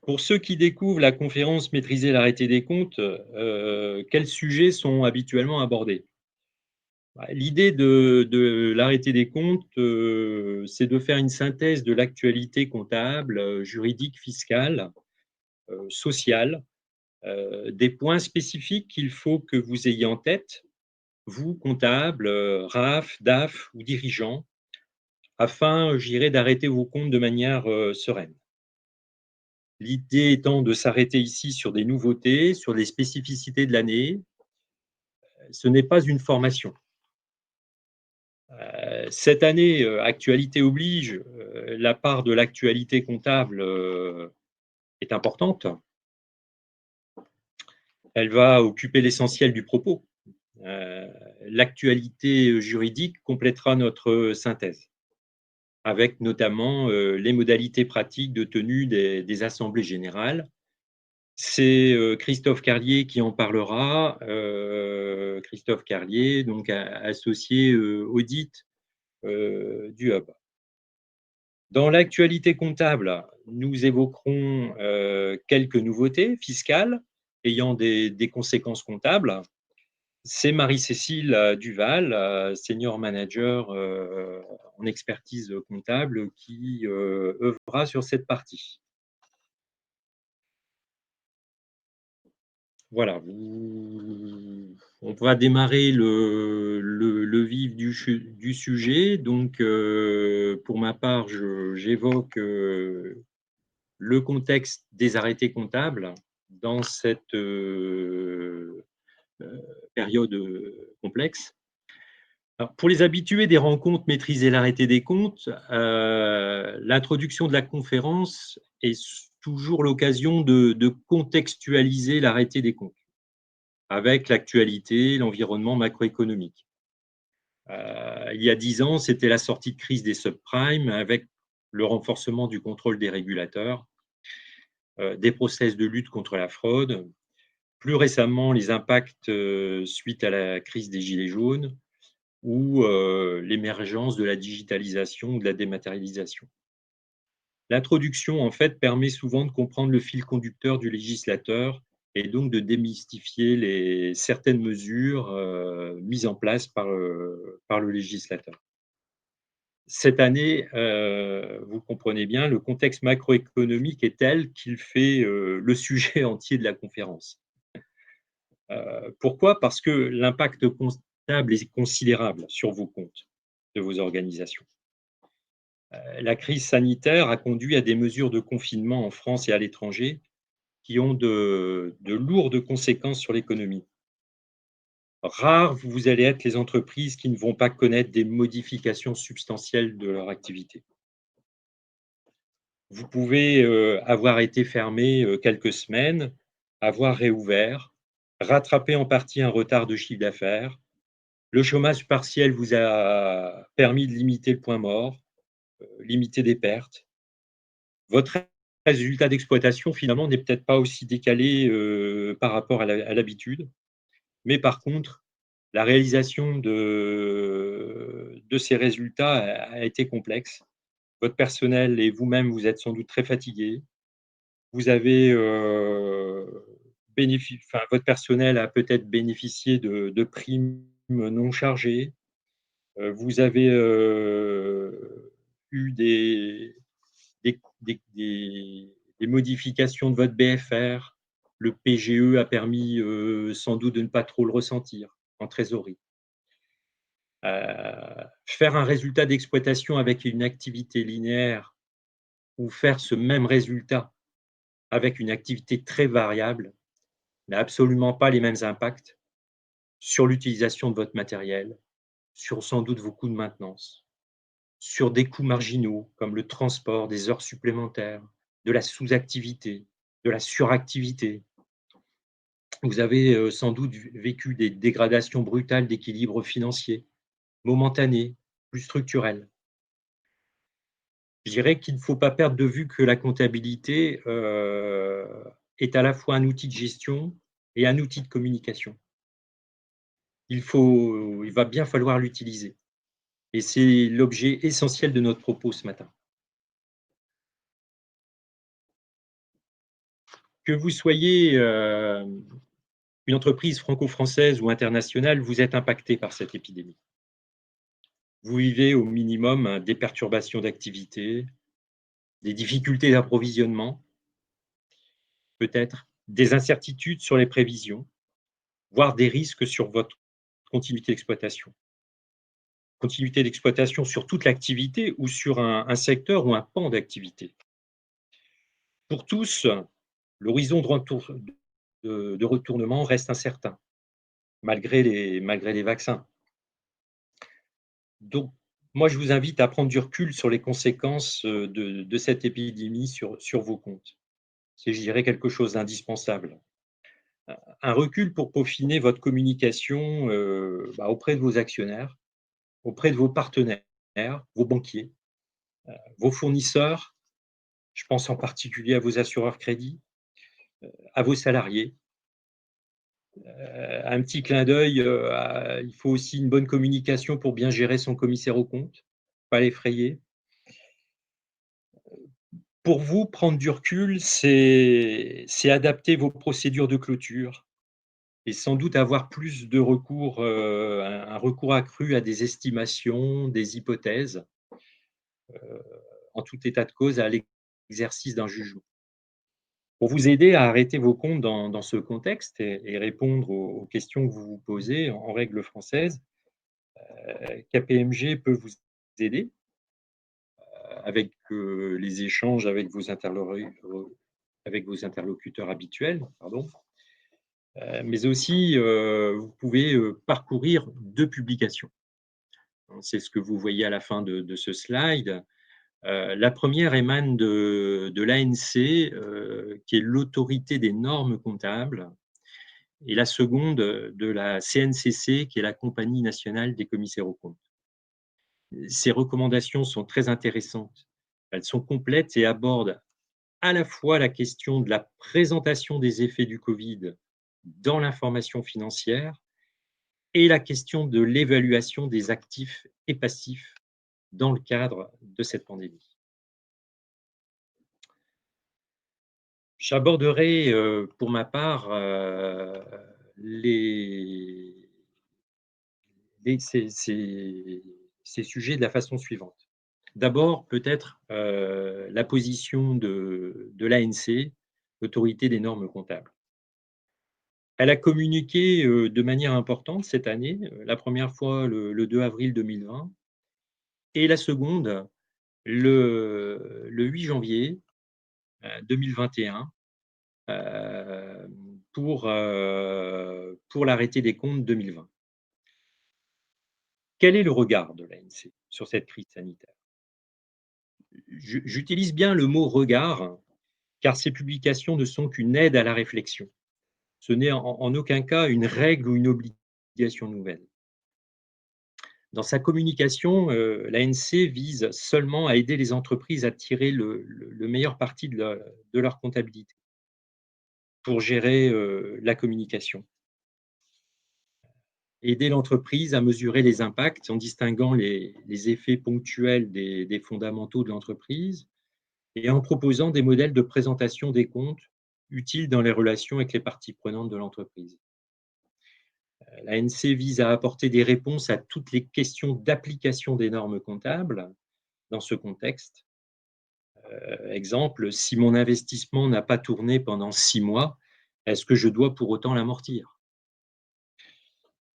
Pour ceux qui découvrent la conférence Maîtriser l'arrêté des comptes, quels sujets sont habituellement abordés? L'idée de l'arrêté des comptes, c'est de faire une synthèse de l'actualité comptable, juridique, fiscale, sociale, des points spécifiques qu'il faut que vous ayez en tête, vous, comptable, RAF, DAF ou dirigeant, afin, je dirais, d'arrêter vos comptes de manière, sereine. L'idée étant de s'arrêter ici sur des nouveautés, sur les spécificités de l'année. Ce n'est pas une formation. Cette année, actualité oblige, la part de l'actualité comptable, est importante. Elle va occuper l'essentiel du propos. L'actualité juridique complétera notre synthèse, avec notamment, les modalités pratiques de tenue des assemblées générales. C'est, Christophe Carlier qui en parlera, Christophe Carlier, donc associé, audit, du Hub. Dans l'actualité comptable, nous évoquerons, quelques nouveautés fiscales ayant des conséquences comptables. C'est Marie-Cécile, Duval, senior manager, en expertise comptable qui, œuvrera sur cette partie. Voilà, on va démarrer le vif du sujet. Donc, pour ma part, j'évoque le contexte des arrêtés comptables dans cette période complexe. Alors, pour les habitués des rencontres Maîtriser l'arrêté des comptes, l'introduction de la conférence est toujours l'occasion de contextualiser l'arrêté des comptes avec l'actualité, l'environnement macroéconomique. Il y a 10 ans, c'était la sortie de crise des subprimes avec le renforcement du contrôle des régulateurs, des process de lutte contre la fraude, plus récemment les impacts suite à la crise des gilets jaunes ou l'émergence de la digitalisation ou de la dématérialisation. L'introduction, en fait, permet souvent de comprendre le fil conducteur du législateur et donc de démystifier certaines mesures mises en place par le législateur. Cette année, vous comprenez bien, le contexte macroéconomique est tel qu'il fait le sujet entier de la conférence. Pourquoi? Parce que l'impact comptable est considérable sur vos comptes de vos organisations. La crise sanitaire a conduit à des mesures de confinement en France et à l'étranger qui ont de lourdes conséquences sur l'économie. Rares, vous allez être les entreprises qui ne vont pas connaître des modifications substantielles de leur activité. Vous pouvez avoir été fermé quelques semaines, avoir réouvert, rattraper en partie un retard de chiffre d'affaires. Le chômage partiel vous a permis de limiter le point mort, limiter des pertes. Votre résultat d'exploitation, finalement, n'est peut-être pas aussi décalé par rapport à l'habitude, mais par contre, la réalisation de ces résultats a été complexe. Votre personnel et vous-même, vous êtes sans doute très fatigués. Vous avez votre personnel a peut-être bénéficié de primes non chargées. Vous avez eu des modifications de votre BFR. Le PGE a permis sans doute de ne pas trop le ressentir en trésorerie. Faire un résultat d'exploitation avec une activité linéaire ou faire ce même résultat avec une activité très variable n'a absolument pas les mêmes impacts sur l'utilisation de votre matériel, sur sans doute vos coûts de maintenance, sur des coûts marginaux comme le transport, des heures supplémentaires, de la sous-activité, de la suractivité. Vous avez sans doute vécu des dégradations brutales d'équilibre financier, momentanées, plus structurelles. Je dirais qu'il ne faut pas perdre de vue que la comptabilité est à la fois un outil de gestion et un outil de communication. Il va bien falloir l'utiliser et c'est l'objet essentiel de notre propos ce matin. Que vous soyez une entreprise franco-française ou internationale, vous êtes impacté par cette épidémie. Vous vivez au minimum des perturbations d'activité, des difficultés d'approvisionnement, peut-être des incertitudes sur les prévisions, voire des risques sur votre continuité d'exploitation. Continuité d'exploitation sur toute l'activité ou sur un secteur ou un pan d'activité. Pour tous, l'horizon de retournement reste incertain, malgré les vaccins. Donc, moi, je vous invite à prendre du recul sur les conséquences de cette épidémie sur vos comptes. C'est, je dirais, quelque chose d'indispensable. Un recul pour peaufiner votre communication auprès de vos actionnaires, auprès de vos partenaires, vos banquiers, vos fournisseurs. Je pense en particulier à vos assureurs crédits, à vos salariés. Un petit clin d'œil, il faut aussi une bonne communication pour bien gérer son commissaire aux comptes, pas l'effrayer. Pour vous, prendre du recul, c'est adapter vos procédures de clôture et sans doute avoir plus de recours, un recours accru à des estimations, des hypothèses, en tout état de cause, à l'exercice d'un jugement. Pour vous aider à arrêter vos comptes dans ce contexte et répondre aux questions que vous vous posez en règle française, KPMG peut vous aider avec les échanges avec vos interlocuteurs habituels, pardon. Mais aussi, vous pouvez parcourir 2 publications. C'est ce que vous voyez à la fin de ce slide. La première émane de l'ANC, qui est l'autorité des normes comptables, et la seconde de la CNCC, qui est la Compagnie nationale des commissaires aux comptes. Ces recommandations sont très intéressantes. Elles sont complètes et abordent à la fois la question de la présentation des effets du Covid dans l'information financière et la question de l'évaluation des actifs et passifs dans le cadre de cette pandémie. J'aborderai pour ma part ces sujets de la façon suivante. D'abord, peut-être la position de l'ANC, l'autorité des normes comptables. Elle a communiqué de manière importante cette année, la première fois le 2 avril 2020 et la seconde le 8 janvier 2021 pour l'arrêté des comptes 2020. Quel est le regard de l'ANC sur cette crise sanitaire? J'utilise bien le mot « regard » car ces publications ne sont qu'une aide à la réflexion. Ce n'est en aucun cas une règle ou une obligation nouvelle. Dans sa communication, l'ANC vise seulement à aider les entreprises à tirer le meilleur parti de leur comptabilité pour gérer la communication. Aider l'entreprise à mesurer les impacts en distinguant les effets ponctuels des fondamentaux de l'entreprise et en proposant des modèles de présentation des comptes utiles dans les relations avec les parties prenantes de l'entreprise. L'ANC vise à apporter des réponses à toutes les questions d'application des normes comptables dans ce contexte. Exemple, si mon investissement n'a pas tourné pendant 6 mois, est-ce que je dois pour autant l'amortir?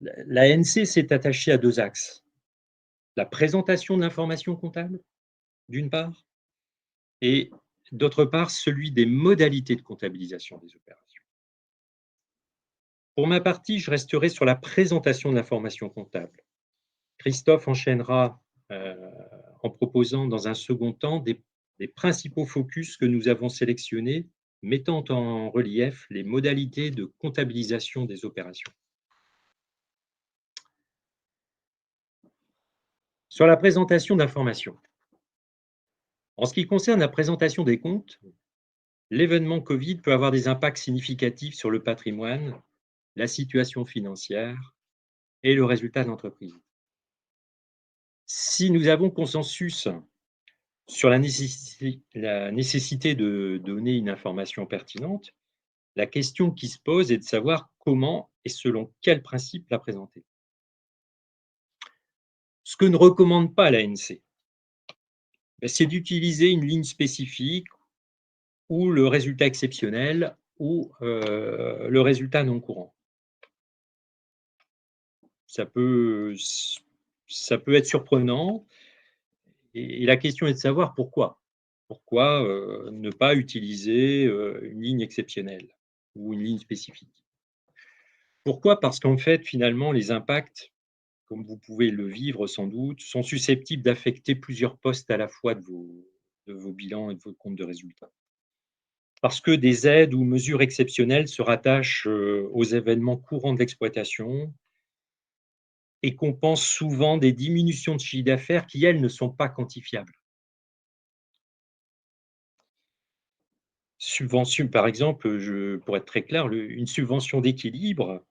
L'ANC s'est attachée à 2 axes. La présentation de l'information comptable, d'une part, et d'autre part, celui des modalités de comptabilisation des opérations. Pour ma partie, je resterai sur la présentation de l'information comptable. Christophe enchaînera en proposant dans un second temps des principaux focus que nous avons sélectionnés, mettant en relief les modalités de comptabilisation des opérations. Sur la présentation d'informations. En ce qui concerne la présentation des comptes, l'événement Covid peut avoir des impacts significatifs sur le patrimoine, la situation financière et le résultat de l'entreprise. Si nous avons consensus sur la nécessité de donner une information pertinente, La question qui se pose est de savoir comment et selon quels principes la présenter. Ce que ne recommande pas l'ANC, c'est d'utiliser une ligne spécifique ou le résultat exceptionnel ou le résultat non courant. Ça peut, ça peut être surprenant et la question est de savoir pourquoi. Pourquoi ne pas utiliser une ligne exceptionnelle ou une ligne spécifique? Pourquoi? Parce qu'en fait, finalement, les impacts, comme vous pouvez le vivre sans doute, sont susceptibles d'affecter plusieurs postes à la fois de vos bilans et de vos comptes de résultats. Parce que des aides ou mesures exceptionnelles se rattachent aux événements courants de l'exploitation et compensent souvent des diminutions de chiffre d'affaires qui, elles, ne sont pas quantifiables. Subvention, par exemple, pour être très clair, une subvention d'équilibre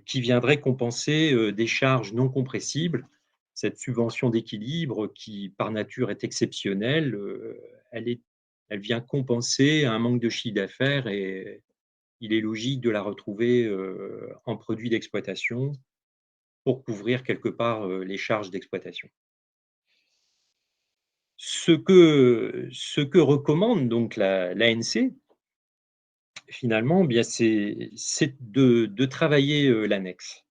qui viendrait compenser des charges non compressibles. Cette subvention d'équilibre qui, par nature, est exceptionnelle, elle vient compenser un manque de chiffre d'affaires et il est logique de la retrouver en produit d'exploitation pour couvrir quelque part les charges d'exploitation. Ce que recommande donc l'ANC, finalement, bien c'est de travailler l'annexe,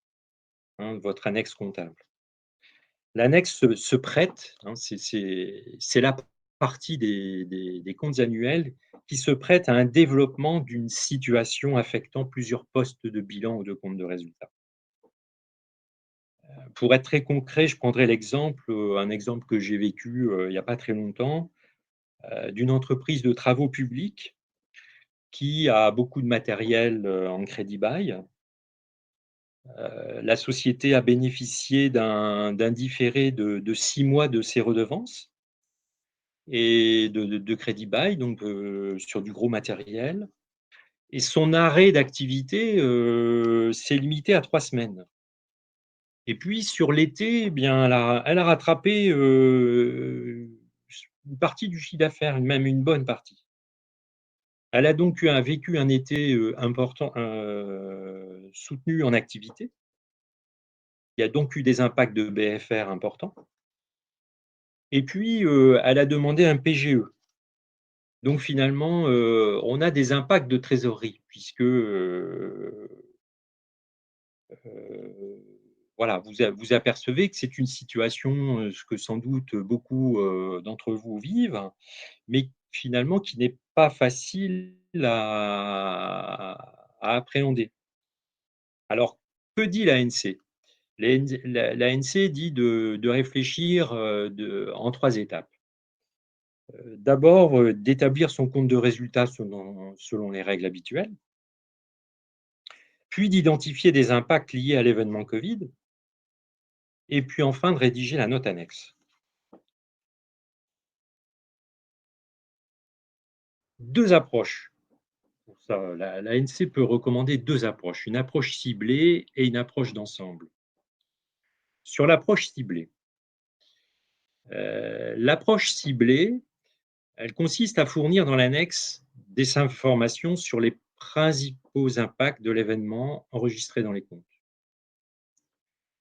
hein, votre annexe comptable. L'annexe se prête, hein, c'est la partie des comptes annuels qui se prête à un développement d'une situation affectant plusieurs postes de bilan ou de compte de résultat. Pour être très concret, je prendrai l'exemple, un exemple que j'ai vécu, il n'y a pas très longtemps, d'une entreprise de travaux publics qui a beaucoup de matériel, en crédit bail. La société a bénéficié d'un différé de 6 mois de ses redevances et de crédit bail, donc sur du gros matériel et son arrêt d'activité, s'est limité à 3 semaines. Et puis sur l'été, eh bien, elle a rattrapé, une partie du chiffre d'affaires, même une bonne partie. Elle a donc vécu un été, important, soutenu en activité. Il y a donc eu des impacts de BFR importants et puis, elle a demandé un PGE. Donc finalement, on a des impacts de trésorerie puisque, voilà, vous apercevez que c'est une situation, ce que sans doute beaucoup, d'entre vous vivent, mais finalement qui n'est pas facile à appréhender. Alors, que dit l'ANC? L'ANC dit de réfléchir, en 3 étapes. D'abord, d'établir son compte de résultat selon les règles habituelles, puis d'identifier des impacts liés à l'événement Covid et puis enfin de rédiger la note annexe. 2 approches pour ça. L'ANC peut recommander 2 approches, une approche ciblée et une approche d'ensemble. Sur l'approche ciblée, l'approche ciblée, elle consiste à fournir dans l'annexe des informations sur les principaux impacts de l'événement enregistrés dans les comptes.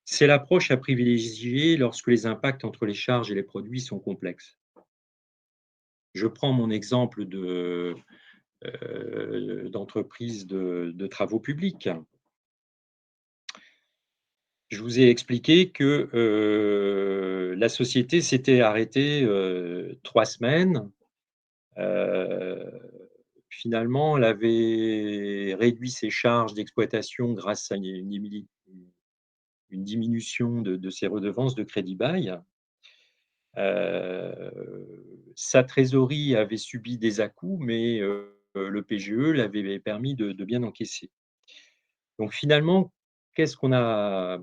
C'est l'approche à privilégier lorsque les impacts entre les charges et les produits sont complexes. Je prends mon exemple d'entreprise de travaux publics. Je vous ai expliqué que la société s'était arrêtée 3 semaines. Euh, Finalement, elle avait réduit ses charges d'exploitation grâce à une diminution de ses redevances de crédit bail. Sa trésorerie avait subi des à-coups, mais le PGE l'avait permis de bien encaisser. Donc finalement, qu'est-ce qu'on a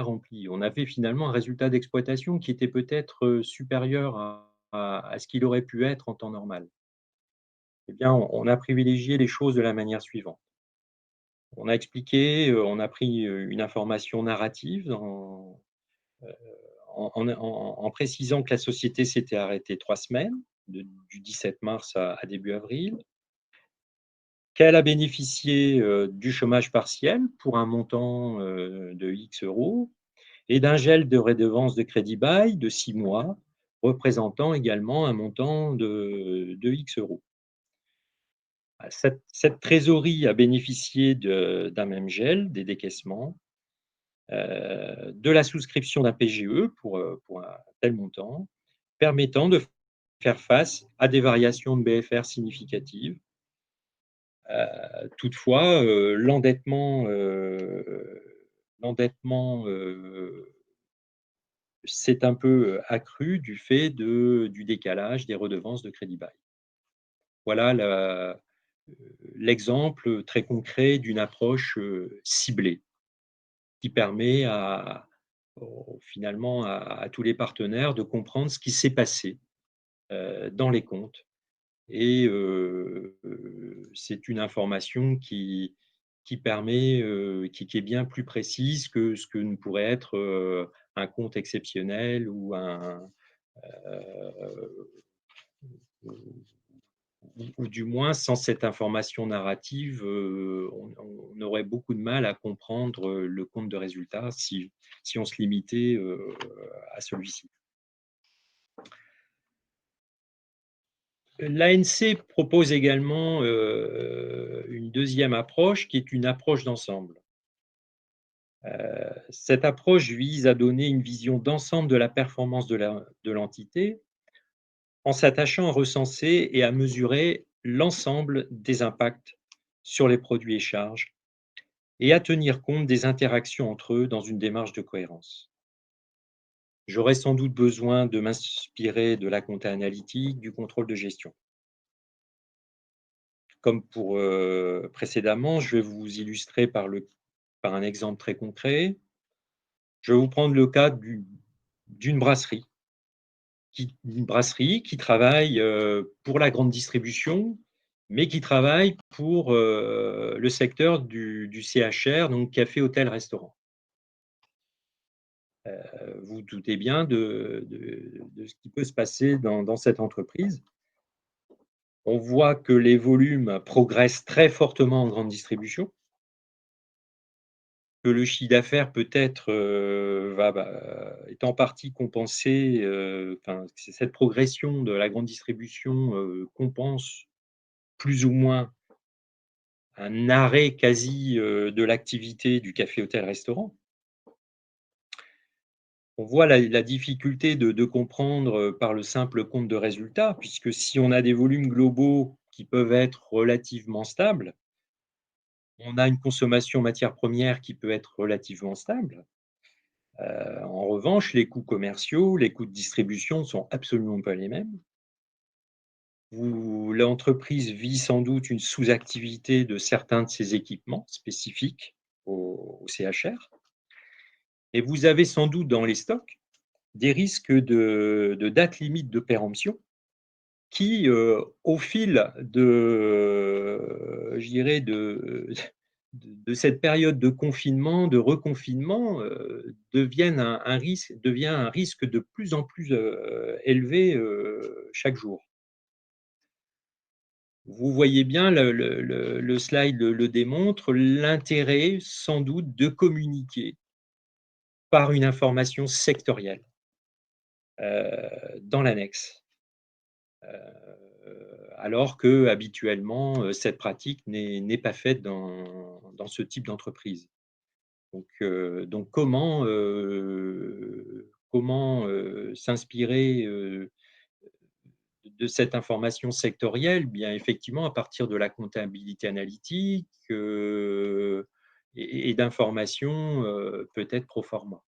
rempli? On avait finalement un résultat d'exploitation qui était peut-être, supérieur à ce qu'il aurait pu être en temps normal. Eh bien, on a privilégié les choses de la manière suivante. On a expliqué, on a pris, une information narrative en précisant que la société s'était arrêtée 3 semaines, du 17 mars à début avril, qu'elle a bénéficié du chômage partiel pour un montant de X euros et d'un gel de redevance de crédit bail de 6 mois, représentant également un montant de X euros. Cette trésorerie a bénéficié d'un même gel, des décaissements, de la souscription d'un PGE pour un tel montant, permettant de faire face à des variations de BFR significatives. Toutefois, l'endettement s'est un peu accru du fait du décalage des redevances de crédit bail. Voilà l'exemple très concret d'une approche ciblée qui permet finalement à tous les partenaires de comprendre ce qui s'est passé dans les comptes. Et c'est une information qui permet, qui est bien plus précise que ce que ne pourrait être un compte exceptionnel ou ou du moins sans cette information narrative, on aurait beaucoup de mal à comprendre le compte de résultat si on se limitait à celui-ci. L'ANC propose également une deuxième approche qui est une approche d'ensemble. Cette approche vise à donner une vision d'ensemble de la performance de l'entité en s'attachant à recenser et à mesurer l'ensemble des impacts sur les produits et charges et à tenir compte des interactions entre eux dans une démarche de cohérence. J'aurais sans doute besoin de m'inspirer de la compta analytique, du contrôle de gestion. Comme pour précédemment, je vais vous illustrer par un exemple très concret. Je vais vous prendre le cas d'une brasserie, qui travaille pour la grande distribution, mais qui travaille pour le secteur du CHR, donc café, hôtel, restaurant. Vous vous doutez bien de ce qui peut se passer dans cette entreprise. On voit que les volumes progressent très fortement en grande distribution, que le chiffre d'affaires peut-être est en partie compensé, cette progression de la grande distribution compense plus ou moins un arrêt quasi de l'activité du café, hôtel, restaurant. On voit la difficulté de comprendre par le simple compte de résultat, puisque si on a des volumes globaux qui peuvent être relativement stables, on a une consommation matière première qui peut être relativement stable. En revanche, les coûts commerciaux, les coûts de distribution ne sont absolument pas les mêmes. L'entreprise vit sans doute une sous-activité de certains de ses équipements spécifiques au CHR. Et vous avez sans doute dans les stocks des risques de date limite de péremption qui, au fil je dirais de cette période de confinement, de reconfinement, devient un risque de plus en plus élevé chaque jour. Vous voyez bien, le slide le démontre, l'intérêt sans doute de communiquer par une information sectorielle dans l'annexe. Alors que habituellement, cette pratique n'est pas faite dans ce type d'entreprise. Donc comment s'inspirer de cette information sectorielle? Bien, effectivement, à partir de la comptabilité analytique et d'informations peut-être pro forma.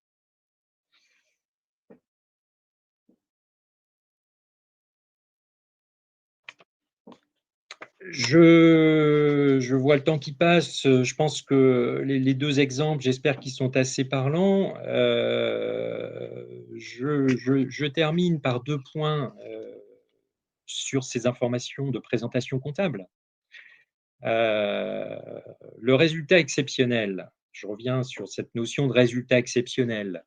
Je vois le temps qui passe. Je pense que les 2 exemples, j'espère qu'ils sont assez parlants. Je termine par 2 points sur ces informations de présentation comptable. Le résultat exceptionnel, je reviens sur cette notion de résultat exceptionnel,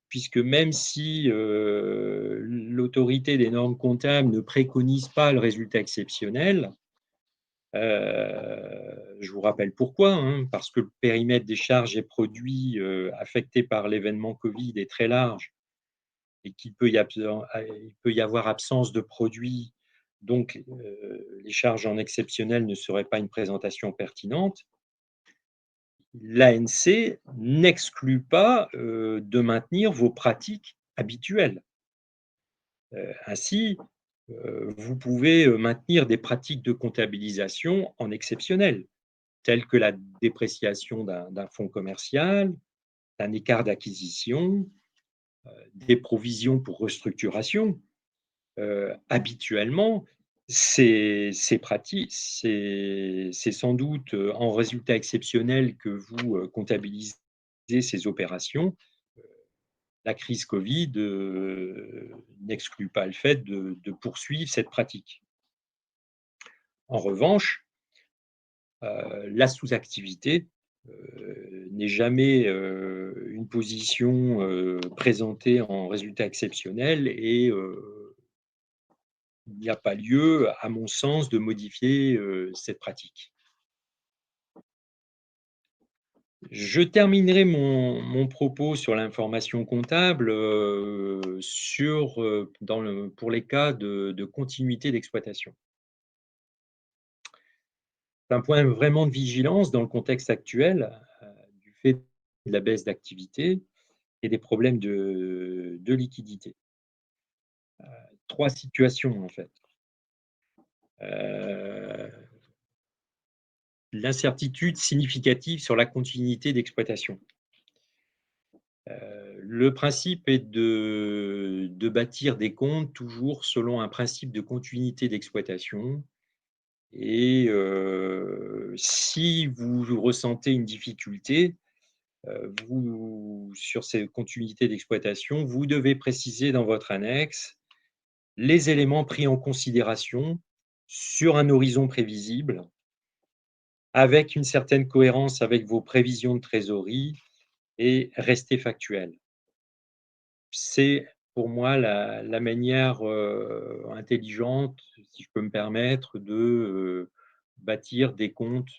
puisque même si l'autorité des normes comptables ne préconise pas le résultat exceptionnel, Je vous rappelle pourquoi, hein, parce que le périmètre des charges et produits affectés par l'événement Covid est très large et qu'il peut il peut y avoir absence de produits, donc les charges en exceptionnel ne seraient pas une présentation pertinente. L'ANC n'exclut pas de maintenir vos pratiques habituelles. Ainsi, vous pouvez maintenir des pratiques de comptabilisation en exceptionnel, telles que la dépréciation d'un fonds commercial, d'un écart d'acquisition, des provisions pour restructuration. Habituellement, ces pratiques, c'est sans doute en résultat exceptionnel que vous comptabilisez ces opérations. La crise Covid n'exclut pas le fait de poursuivre cette pratique. En revanche, la sous-activité n'est jamais une position présentée en résultat exceptionnel et il n'y a pas lieu, à mon sens, de modifier cette pratique. Je terminerai mon propos sur l'information comptable pour les cas de continuité d'exploitation. C'est un point vraiment de vigilance dans le contexte actuel, du fait de la baisse d'activité et des problèmes de liquidité. 3 situations en fait. Heu, L'incertitude significative sur la continuité d'exploitation. Le principe est de bâtir des comptes toujours selon un principe de continuité d'exploitation et si vous ressentez une difficulté, sur ces continuités d'exploitation, vous devez préciser dans votre annexe les éléments pris en considération sur un horizon prévisible, avec une certaine cohérence avec vos prévisions de trésorerie et rester factuel. C'est pour moi la manière intelligente, si je peux me permettre, de bâtir des comptes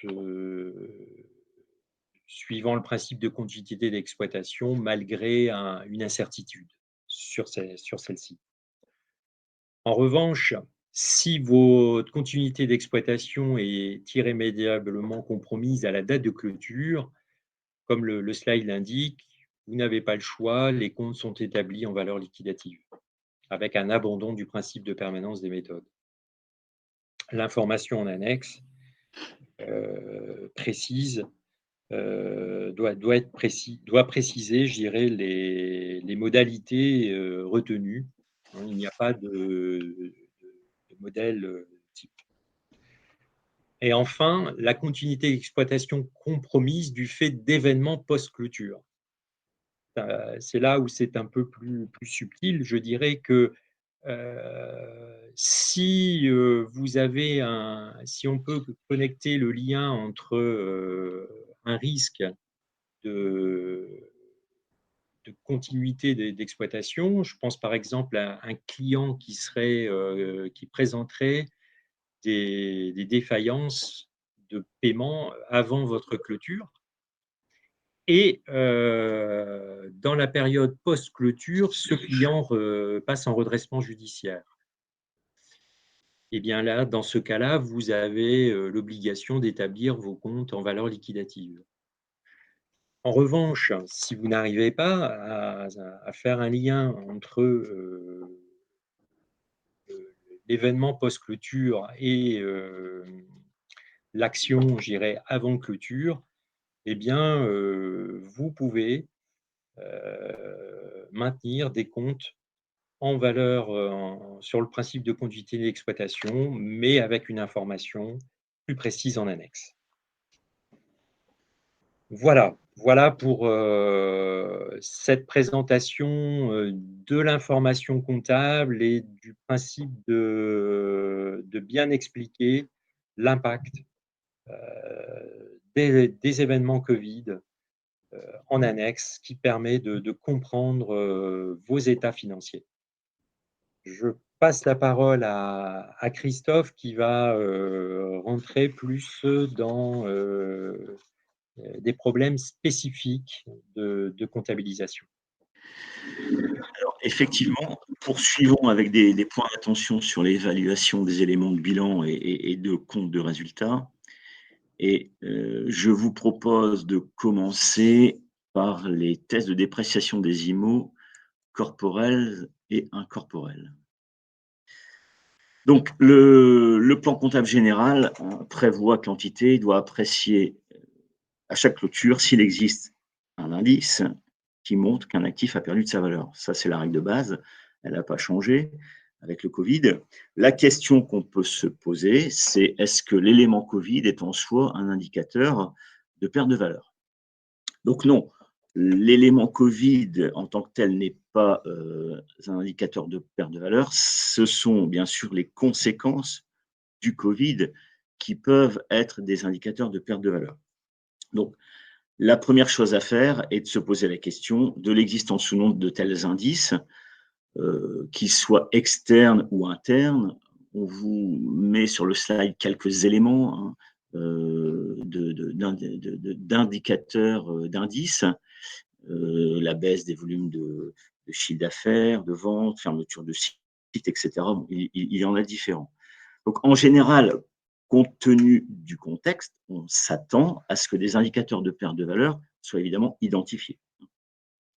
euh, suivant le principe de continuité d'exploitation malgré une incertitude sur celle-ci. En revanche, si votre continuité d'exploitation est irrémédiablement compromise à la date de clôture, comme le slide l'indique, vous n'avez pas le choix, les comptes sont établis en valeur liquidative, avec un abandon du principe de permanence des méthodes. L'information en annexe précise doit préciser, je dirais, les modalités retenues. Il n'y a pas de modèle type. Et enfin, la continuité d'exploitation compromise du fait d'événements post-clôture. C'est là où c'est un peu plus subtil. Je dirais que si si on peut connecter le lien entre un risque de, de continuité d'exploitation. Je pense par exemple à un client qui présenterait des défaillances de paiement avant votre clôture. Et dans la période post-clôture, ce client passe en redressement judiciaire. Et bien là, dans ce cas-là, vous avez l'obligation d'établir vos comptes en valeur liquidative. En revanche, si vous n'arrivez pas à faire un lien entre l'événement post-clôture et l'action, je dirais, avant clôture, eh bien, vous pouvez maintenir des comptes en valeur sur le principe de continuité d'exploitation, mais avec une information plus précise en annexe. Voilà pour cette présentation de l'information comptable et du principe de bien expliquer l'impact des événements Covid en annexe qui permet de comprendre vos états financiers. Je passe la parole à Christophe qui va rentrer plus dans des problèmes spécifiques de comptabilisation. Alors, effectivement, poursuivons avec des points d'attention sur l'évaluation des éléments de bilan et de compte de résultats. Et je vous propose de commencer par les tests de dépréciation des IMO corporels et incorporels. Donc, le plan comptable général prévoit que l'entité doit apprécier à chaque clôture s'il existe un indice qui montre qu'un actif a perdu de sa valeur. Ça, c'est la règle de base. Elle n'a pas changé avec le Covid. La question qu'on peut se poser, c'est est-ce que l'élément Covid est en soi un indicateur de perte de valeur? Donc non, l'élément Covid en tant que tel n'est pas un indicateur de perte de valeur. Ce sont bien sûr les conséquences du Covid qui peuvent être des indicateurs de perte de valeur. Donc, la première chose à faire est de se poser la question de l'existence ou non de tels indices, qu'ils soient externes ou internes. On vous met sur le slide quelques éléments hein, d'indicateurs, d'indices, la baisse des volumes de chiffre d'affaires, de vente, fermeture de site, etc. Bon, il y en a différents. Donc, en général, compte tenu du contexte, on s'attend à ce que des indicateurs de perte de valeur soient évidemment identifiés.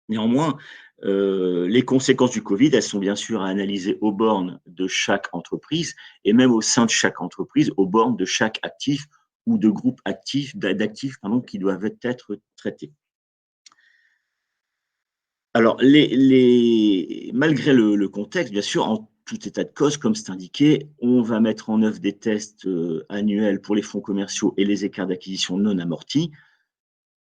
Néanmoins, les conséquences du Covid, elles sont bien sûr à analyser aux bornes de chaque entreprise et même au sein de chaque entreprise, aux bornes de chaque actif ou de groupe d'actifs qui doivent être traités. Alors, malgré le contexte, bien sûr, en tout état de cause, comme c'est indiqué, on va mettre en œuvre des tests annuels pour les fonds commerciaux et les écarts d'acquisition non amortis,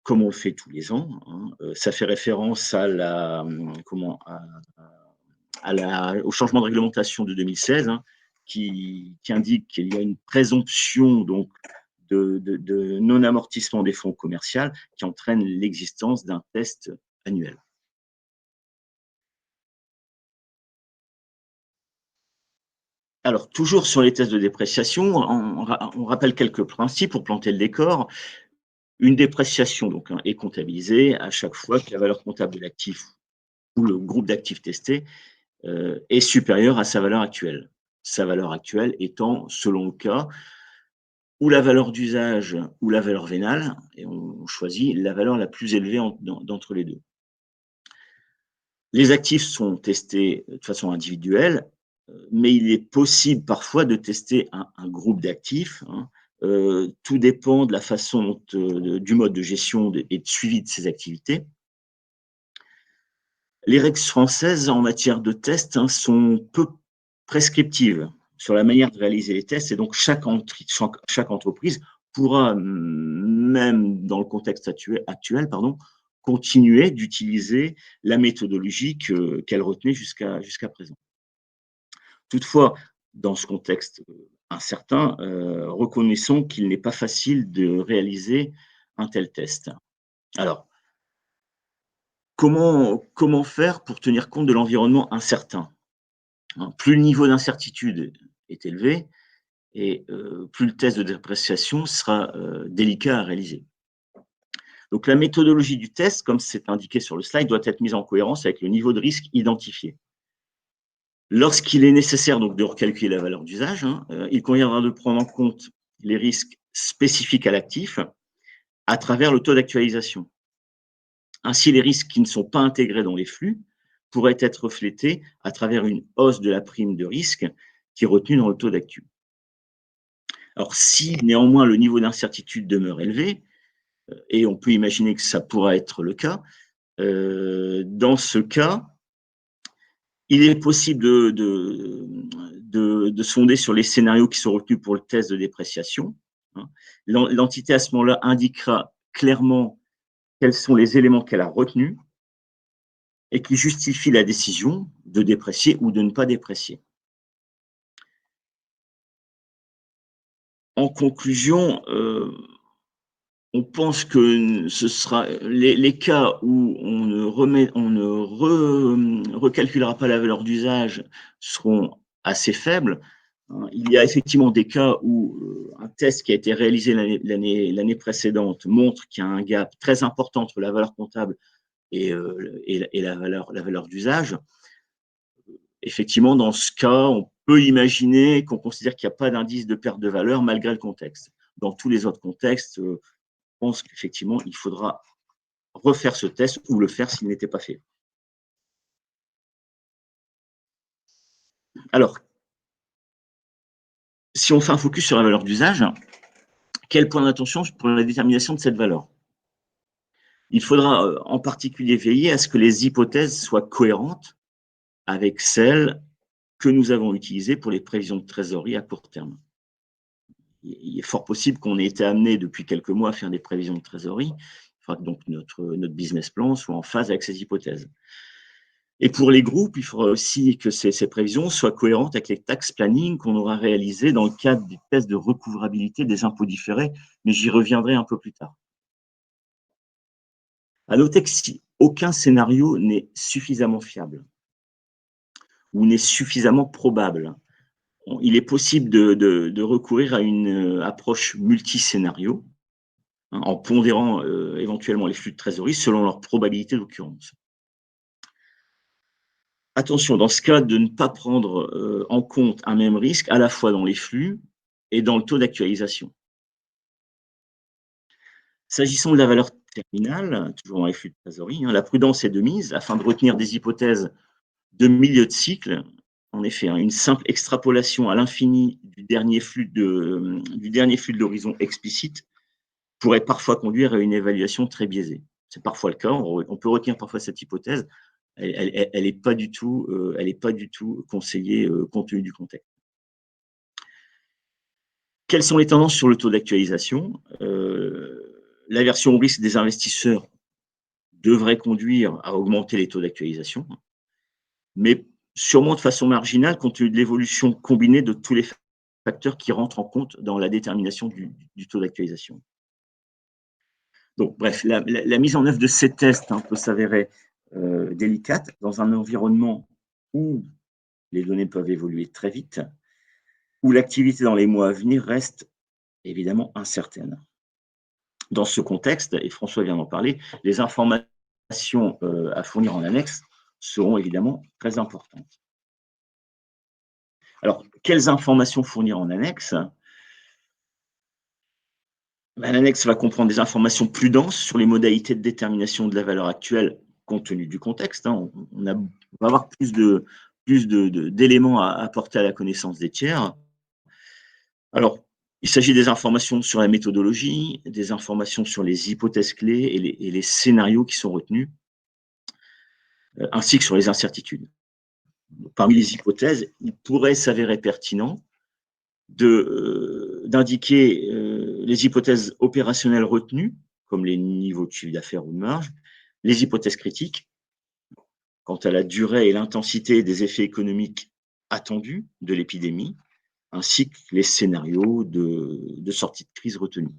comme on le fait tous les ans. Hein. Ça fait référence à au changement de réglementation de 2016, hein, qui indique qu'il y a une présomption donc, de non-amortissement des fonds commerciaux qui entraîne l'existence d'un test annuel. Alors, toujours sur les tests de dépréciation, on rappelle quelques principes pour planter le décor. Une dépréciation donc, hein, est comptabilisée à chaque fois que la valeur comptable de l'actif ou le groupe d'actifs testés est supérieure à sa valeur actuelle. Sa valeur actuelle étant, selon le cas, ou la valeur d'usage ou la valeur vénale, et on choisit la valeur la plus élevée d'entre les deux. Les actifs sont testés de façon individuelle, mais il est possible parfois de tester un groupe d'actifs. Hein. Tout dépend de la façon du mode de gestion et de suivi de ces activités. Les règles françaises en matière de tests hein, sont peu prescriptives sur la manière de réaliser les tests et donc chaque entreprise pourra, même dans le contexte actuel, continuer d'utiliser la méthodologie qu'elle retenait jusqu'à présent. Toutefois, dans ce contexte incertain, reconnaissons qu'il n'est pas facile de réaliser un tel test. Alors, comment faire pour tenir compte de l'environnement incertain? Plus le niveau d'incertitude est élevé et plus le test de dépréciation sera délicat à réaliser. Donc, la méthodologie du test, comme c'est indiqué sur le slide, doit être mise en cohérence avec le niveau de risque identifié. Lorsqu'il est nécessaire donc, de recalculer la valeur d'usage, hein, il conviendra de prendre en compte les risques spécifiques à l'actif à travers le taux d'actualisation. Ainsi, les risques qui ne sont pas intégrés dans les flux pourraient être reflétés à travers une hausse de la prime de risque qui est retenue dans le taux d'actu. Alors, si néanmoins le niveau d'incertitude demeure élevé, et on peut imaginer que ça pourra être le cas, dans ce cas, il est possible de sonder sur les scénarios qui sont retenus pour le test de dépréciation. Hein. L'entité, à ce moment-là, indiquera clairement quels sont les éléments qu'elle a retenus et qui justifient la décision de déprécier ou de ne pas déprécier. En conclusion, on pense que ce sera les cas où on ne recalculera pas la valeur d'usage seront assez faible. Il y a effectivement des cas où un test qui a été réalisé l'année précédente montre qu'il y a un gap très important entre la valeur comptable et la valeur d'usage. Effectivement, dans ce cas, on peut imaginer qu'on considère qu'il n'y a pas d'indice de perte de valeur malgré le contexte. Dans tous les autres contextes, je pense qu'effectivement, il faudra refaire ce test ou le faire s'il n'était pas fait. Alors, si on fait un focus sur la valeur d'usage, quel point d'attention pour la détermination de cette valeur? Il faudra en particulier veiller à ce que les hypothèses soient cohérentes avec celles que nous avons utilisées pour les prévisions de trésorerie à court terme. Il est fort possible qu'on ait été amené depuis quelques mois à faire des prévisions de trésorerie. Il faudra que donc notre business plan soit en phase avec ces hypothèses. Et pour les groupes, il faudra aussi que ces prévisions soient cohérentes avec les tax planning qu'on aura réalisés dans le cadre du test de recouvrabilité des impôts différés, mais j'y reviendrai un peu plus tard. À noter que si aucun scénario n'est suffisamment fiable ou n'est suffisamment probable, il est possible de recourir à une approche multiscénario, en pondérant éventuellement les flux de trésorerie selon leur probabilité d'occurrence. Attention, dans ce cas, de ne pas prendre en compte un même risque à la fois dans les flux et dans le taux d'actualisation. S'agissant de la valeur terminale, toujours dans les flux de trésorerie, la prudence est de mise afin de retenir des hypothèses de milieu de cycle. En effet, une simple extrapolation à l'infini du dernier flux de l'horizon explicite pourrait parfois conduire à une évaluation très biaisée. C'est parfois le cas, on peut retenir parfois cette hypothèse, elle n'est pas du tout conseillée compte tenu du contexte. Quelles sont les tendances sur le taux d'actualisation? L'aversion au risque des investisseurs devrait conduire à augmenter les taux d'actualisation, mais sûrement de façon marginale compte tenu de l'évolution combinée de tous les facteurs qui rentrent en compte dans la détermination du taux d'actualisation. Donc, bref, la mise en œuvre de ces tests peut s'avérer délicate dans un environnement où les données peuvent évoluer très vite, où l'activité dans les mois à venir reste évidemment incertaine. Dans ce contexte, et François vient d'en parler, les informations à fournir en annexe seront évidemment très importantes. Alors, quelles informations fournir en annexe? L'annexe va comprendre des informations plus denses sur les modalités de détermination de la valeur actuelle compte tenu du contexte. On va avoir plus d'éléments à apporter à la connaissance des tiers. Alors, il s'agit des informations sur la méthodologie, des informations sur les hypothèses clés et les scénarios qui sont retenus, ainsi que sur les incertitudes. Parmi les hypothèses, il pourrait s'avérer pertinent d'indiquer les hypothèses opérationnelles retenues, comme les niveaux de chiffre d'affaires ou de marge, les hypothèses critiques, quant à la durée et l'intensité des effets économiques attendus de l'épidémie, ainsi que les scénarios de sortie de crise retenus.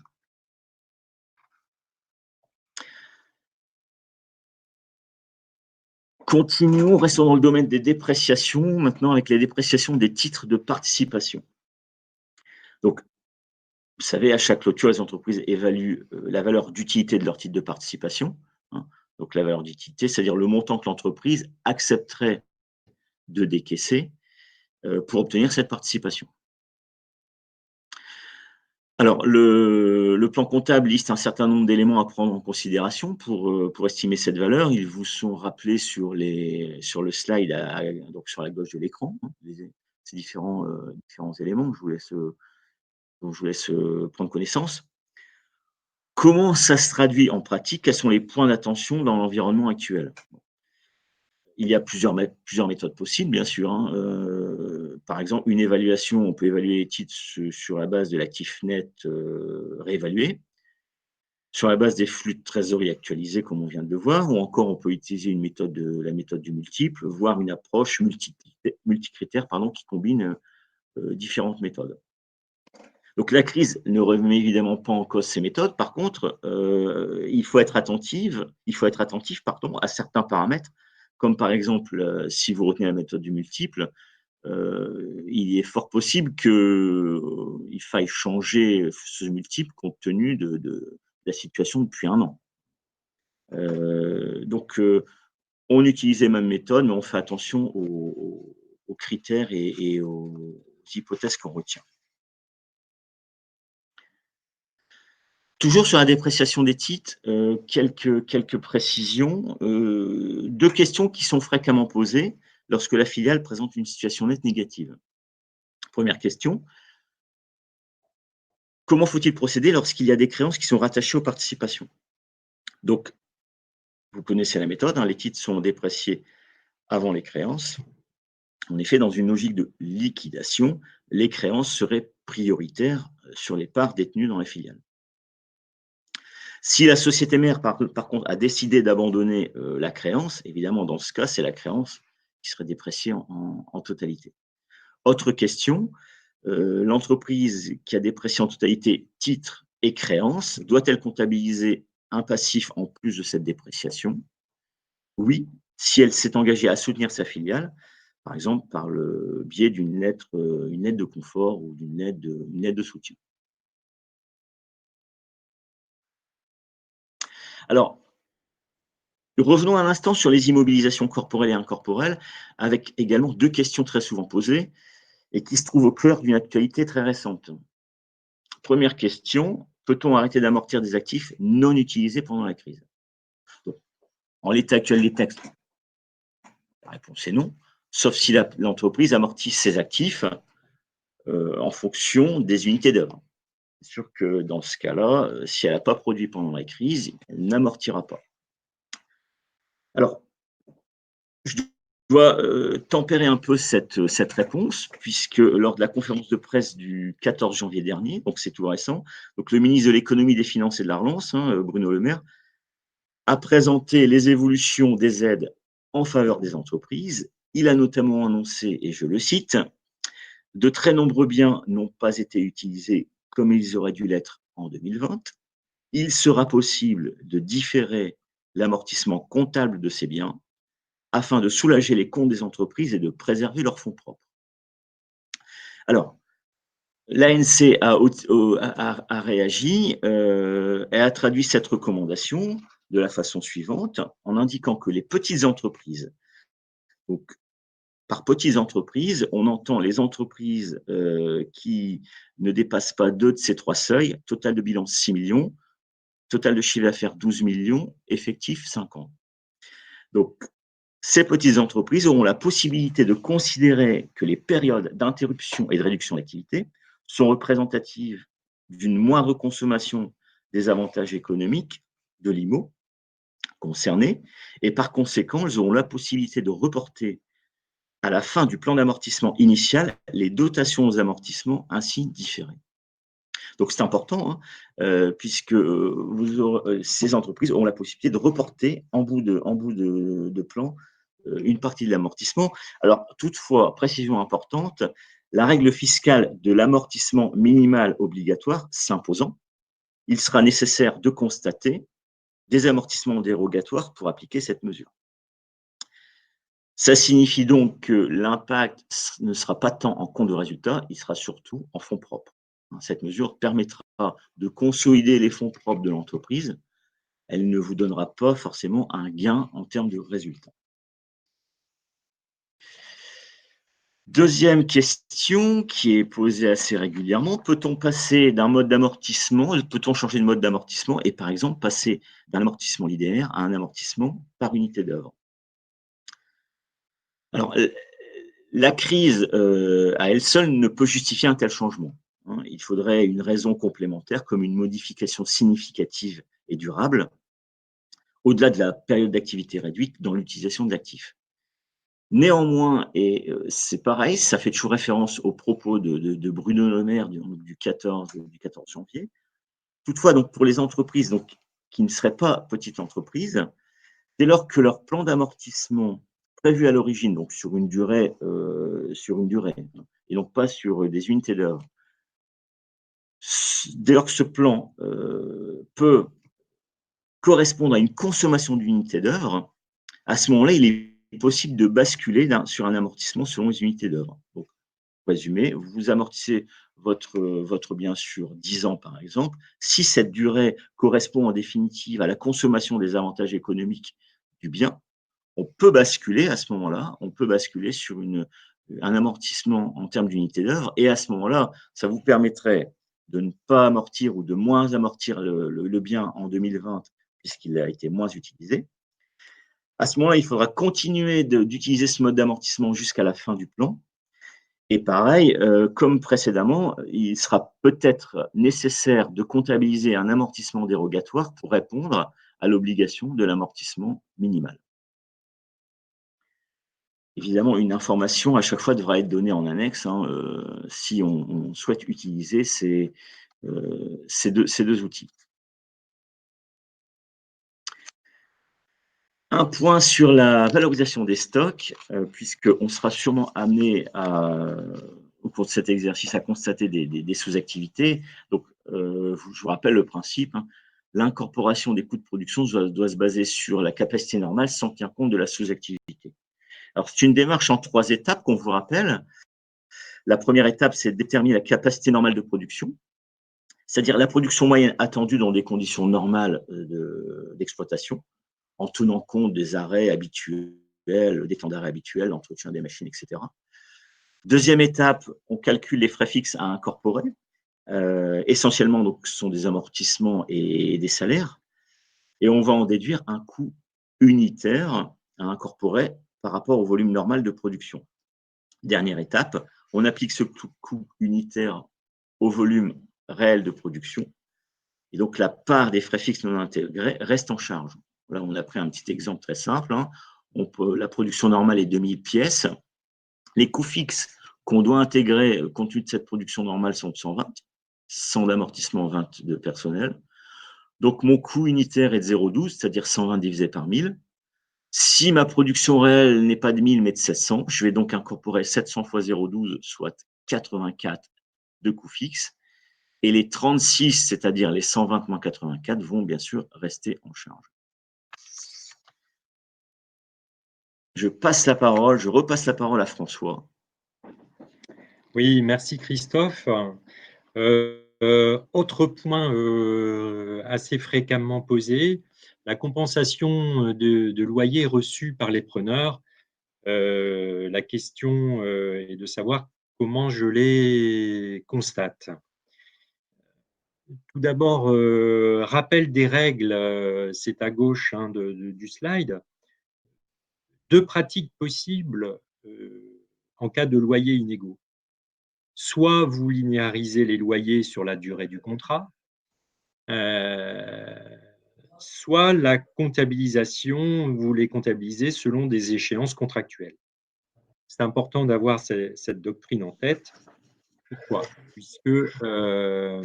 Continuons, restons dans le domaine des dépréciations, maintenant avec les dépréciations des titres de participation. Donc, vous savez, à chaque clôture, les entreprises évaluent la valeur d'utilité de leur titre de participation. Donc, la valeur d'utilité, c'est-à-dire le montant que l'entreprise accepterait de décaisser pour obtenir cette participation. Alors, le plan comptable liste un certain nombre d'éléments à prendre en considération pour estimer cette valeur. Ils vous sont rappelés sur le slide, donc sur la gauche de l'écran, ces différents éléments que dont je vous laisse prendre connaissance. Comment ça se traduit en pratique? Quels sont les points d'attention dans l'environnement actuel? Il y a plusieurs méthodes possibles, bien sûr. Par exemple, une évaluation, on peut évaluer les titres sur la base de l'actif net réévalué, sur la base des flux de trésorerie actualisés, comme on vient de le voir, ou encore on peut utiliser la méthode du multiple, voire une approche multicritère qui combine différentes méthodes. Donc la crise ne remet évidemment pas en cause ces méthodes. Par contre, il faut être attentif à certains paramètres, comme par exemple, si vous retenez la méthode du multiple, il est fort possible qu'il faille changer ce multiple compte tenu de la situation depuis un an. Donc, on utilise les mêmes méthodes, mais on fait attention aux critères et aux hypothèses qu'on retient. Toujours sur la dépréciation des titres, quelques précisions. 2 questions qui sont fréquemment posées lorsque la filiale présente une situation nette négative. Première question, comment faut-il procéder lorsqu'il y a des créances qui sont rattachées aux participations? Donc, vous connaissez la méthode, hein, les titres sont dépréciés avant les créances. En effet, dans une logique de liquidation, les créances seraient prioritaires sur les parts détenues dans la filiale. Si la société mère, par contre, a décidé d'abandonner la créance, évidemment, dans ce cas, c'est la créance qui serait dépréciée en totalité. Autre question, l'entreprise qui a déprécié en totalité titres et créances, doit-elle comptabiliser un passif en plus de cette dépréciation? Oui, si elle s'est engagée à soutenir sa filiale, par exemple par le biais d'une lettre, une aide de confort ou une aide de soutien. Alors, revenons un instant sur les immobilisations corporelles et incorporelles, avec également 2 questions très souvent posées et qui se trouvent au cœur d'une actualité très récente. Première question, peut-on arrêter d'amortir des actifs non utilisés pendant la crise? Donc, en l'état actuel des textes, la réponse est non, sauf si l'entreprise amortit ses actifs en fonction des unités d'œuvre. C'est sûr que dans ce cas-là, si elle n'a pas produit pendant la crise, elle n'amortira pas. Alors, je dois tempérer un peu cette réponse, puisque lors de la conférence de presse du 14 janvier dernier, donc c'est tout récent, donc le ministre de l'économie, des finances et de la relance, hein, Bruno Le Maire, a présenté les évolutions des aides en faveur des entreprises. Il a notamment annoncé, et je le cite, « De très nombreux biens n'ont pas été utilisés comme ils auraient dû l'être en 2020. Il sera possible de différer l'amortissement comptable de ces biens afin de soulager les comptes des entreprises et de préserver leurs fonds propres. » Alors, l'ANC a réagi et a traduit cette recommandation de la façon suivante, en indiquant que les petites entreprises, donc par petites entreprises, on entend les entreprises qui ne dépassent pas 2 de ces 3 seuils, total de bilan 6 millions, total de chiffre d'affaires 12 millions, effectif 50. Donc, ces petites entreprises auront la possibilité de considérer que les périodes d'interruption et de réduction d'activité sont représentatives d'une moindre consommation des avantages économiques de l'IMO concerné, et par conséquent, elles auront la possibilité de reporter à la fin du plan d'amortissement initial les dotations aux amortissements ainsi différés. Donc c'est important, hein, puisque ces entreprises auront la possibilité de reporter en bout de plan une partie de l'amortissement. Alors toutefois, précision importante, la règle fiscale de l'amortissement minimal obligatoire s'imposant, il sera nécessaire de constater des amortissements dérogatoires pour appliquer cette mesure. Ça signifie donc que l'impact ne sera pas tant en compte de résultat, il sera surtout en fonds propres. Cette mesure permettra de consolider les fonds propres de l'entreprise. Elle ne vous donnera pas forcément un gain en termes de résultats. Deuxième question qui est posée assez régulièrement, peut-on passer d'un mode d'amortissement, peut-on changer de mode d'amortissement et par exemple passer d'un amortissement linéaire à un amortissement par unité d'œuvre? Alors, la crise à elle seule ne peut justifier un tel changement, hein. Il faudrait une raison complémentaire comme une modification significative et durable, au-delà de la période d'activité réduite dans l'utilisation de l'actif. Néanmoins, et c'est pareil, ça fait toujours référence aux propos de Bruno Le Maire du 14 janvier. Toutefois, donc, pour les entreprises donc, qui ne seraient pas petites entreprises, dès lors que leur plan d'amortissement prévu à l'origine, donc sur une durée, et donc pas sur des unités d'œuvre, dès lors que ce plan peut correspondre à une consommation d'unités d'œuvre, à ce moment-là, il est possible de basculer sur un amortissement selon les unités d'œuvre. Donc, pour résumer, vous amortissez votre bien sur 10 ans, par exemple. Si cette durée correspond en définitive à la consommation des avantages économiques du bien, on peut basculer à ce moment-là, on peut basculer sur un amortissement en termes d'unités d'œuvre. Et à ce moment-là, ça vous permettrait de ne pas amortir ou de moins amortir le bien en 2020 puisqu'il a été moins utilisé. À ce moment-là, il faudra continuer d'utiliser ce mode d'amortissement jusqu'à la fin du plan. Et pareil, comme précédemment, il sera peut-être nécessaire de comptabiliser un amortissement dérogatoire pour répondre à l'obligation de l'amortissement minimal. Évidemment, une information à chaque fois devra être donnée en annexe si on souhaite utiliser ces deux outils. Un point sur la valorisation des stocks, puisqu'on sera sûrement amené au cours de cet exercice à constater des sous-activités. Donc, je vous rappelle le principe, l'incorporation des coûts de production doit se baser sur la capacité normale sans tenir compte de la sous-activité. Alors, c'est une démarche en 3 étapes qu'on vous rappelle. La première étape, c'est de déterminer la capacité normale de production, c'est-à-dire la production moyenne attendue dans des conditions normales d'exploitation, en tenant compte des arrêts habituels, des temps d'arrêt habituels, l'entretien des machines, etc. Deuxième étape, on calcule les frais fixes à incorporer. Essentiellement, donc, ce sont des amortissements et des salaires. Et on va en déduire un coût unitaire à incorporer par rapport au volume normal de production. Dernière étape, on applique ce coût unitaire au volume réel de production. Et donc, la part des frais fixes non intégrés reste en charge. Là, on a pris un petit exemple très simple. La production normale est 2000 pièces. Les coûts fixes qu'on doit intégrer compte tenu de cette production normale sont de 120, sans d'amortissement 20 de personnel. Donc, mon coût unitaire est de 0,12, c'est-à-dire 120 divisé par 1000. Si ma production réelle n'est pas de 1000 mais de 700, je vais donc incorporer 700 fois 0,12, soit 84 de coûts fixes. Et les 36, c'est-à-dire les 120 moins 84, vont bien sûr rester en charge. Je repasse la parole à François. Oui, merci Christophe. Autre point assez fréquemment posé, la compensation de loyer reçu par les preneurs. La question est de savoir comment je les constate. Tout d'abord, rappel des règles, c'est à gauche du slide. 2 pratiques possibles en cas de loyers inégaux. Soit vous linéarisez les loyers sur la durée du contrat, soit la comptabilisation, vous les comptabilisez selon des échéances contractuelles. C'est important d'avoir cette doctrine en tête. Pourquoi? Puisque 3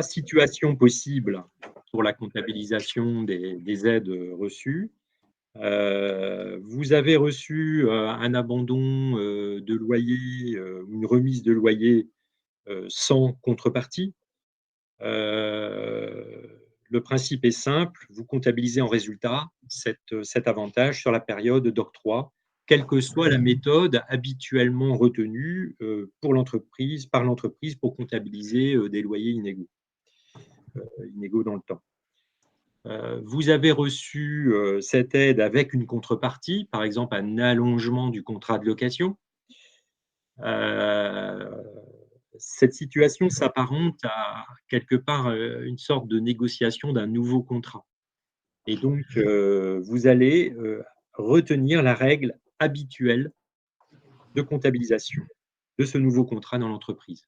situations possibles pour la comptabilisation des aides reçues. Vous avez reçu un abandon de loyer, une remise de loyer sans contrepartie. Le principe est simple, vous comptabilisez en résultat cet avantage sur la période d'octroi, quelle que soit la méthode habituellement retenue par l'entreprise pour comptabiliser des loyers inégaux dans le temps. Vous avez reçu cette aide avec une contrepartie, par exemple un allongement du contrat de location. Cette situation s'apparente à quelque part une sorte de négociation d'un nouveau contrat. Et donc, vous allez retenir la règle habituelle de comptabilisation de ce nouveau contrat dans l'entreprise.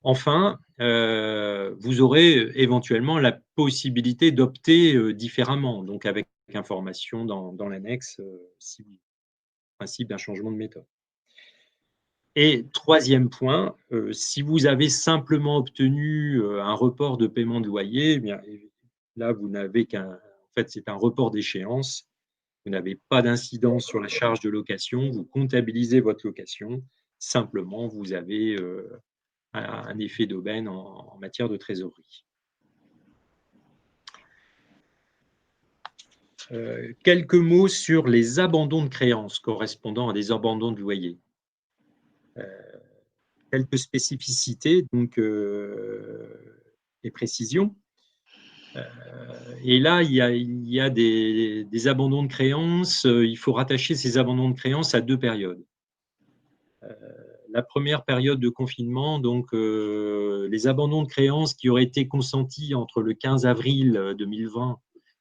Enfin, vous aurez éventuellement la possibilité d'opter différemment, donc avec information dans l'annexe, si principe d'un changement de méthode. Et troisième point, si vous avez simplement obtenu un report de paiement de loyer, eh bien, là, vous n'avez en fait, c'est un report d'échéance. Vous n'avez pas d'incidence sur la charge de location, vous comptabilisez votre location. Simplement, vous avez un effet d'aubaine en matière de trésorerie. quelques mots sur les abandons de créances correspondant à des abandons de loyer. Quelques spécificités donc, et précisions. Et là, il y a des abandons de créances. Il faut rattacher ces abandons de créances à deux périodes. La première période de confinement, donc les abandons de créances qui auraient été consentis entre le 15 avril 2020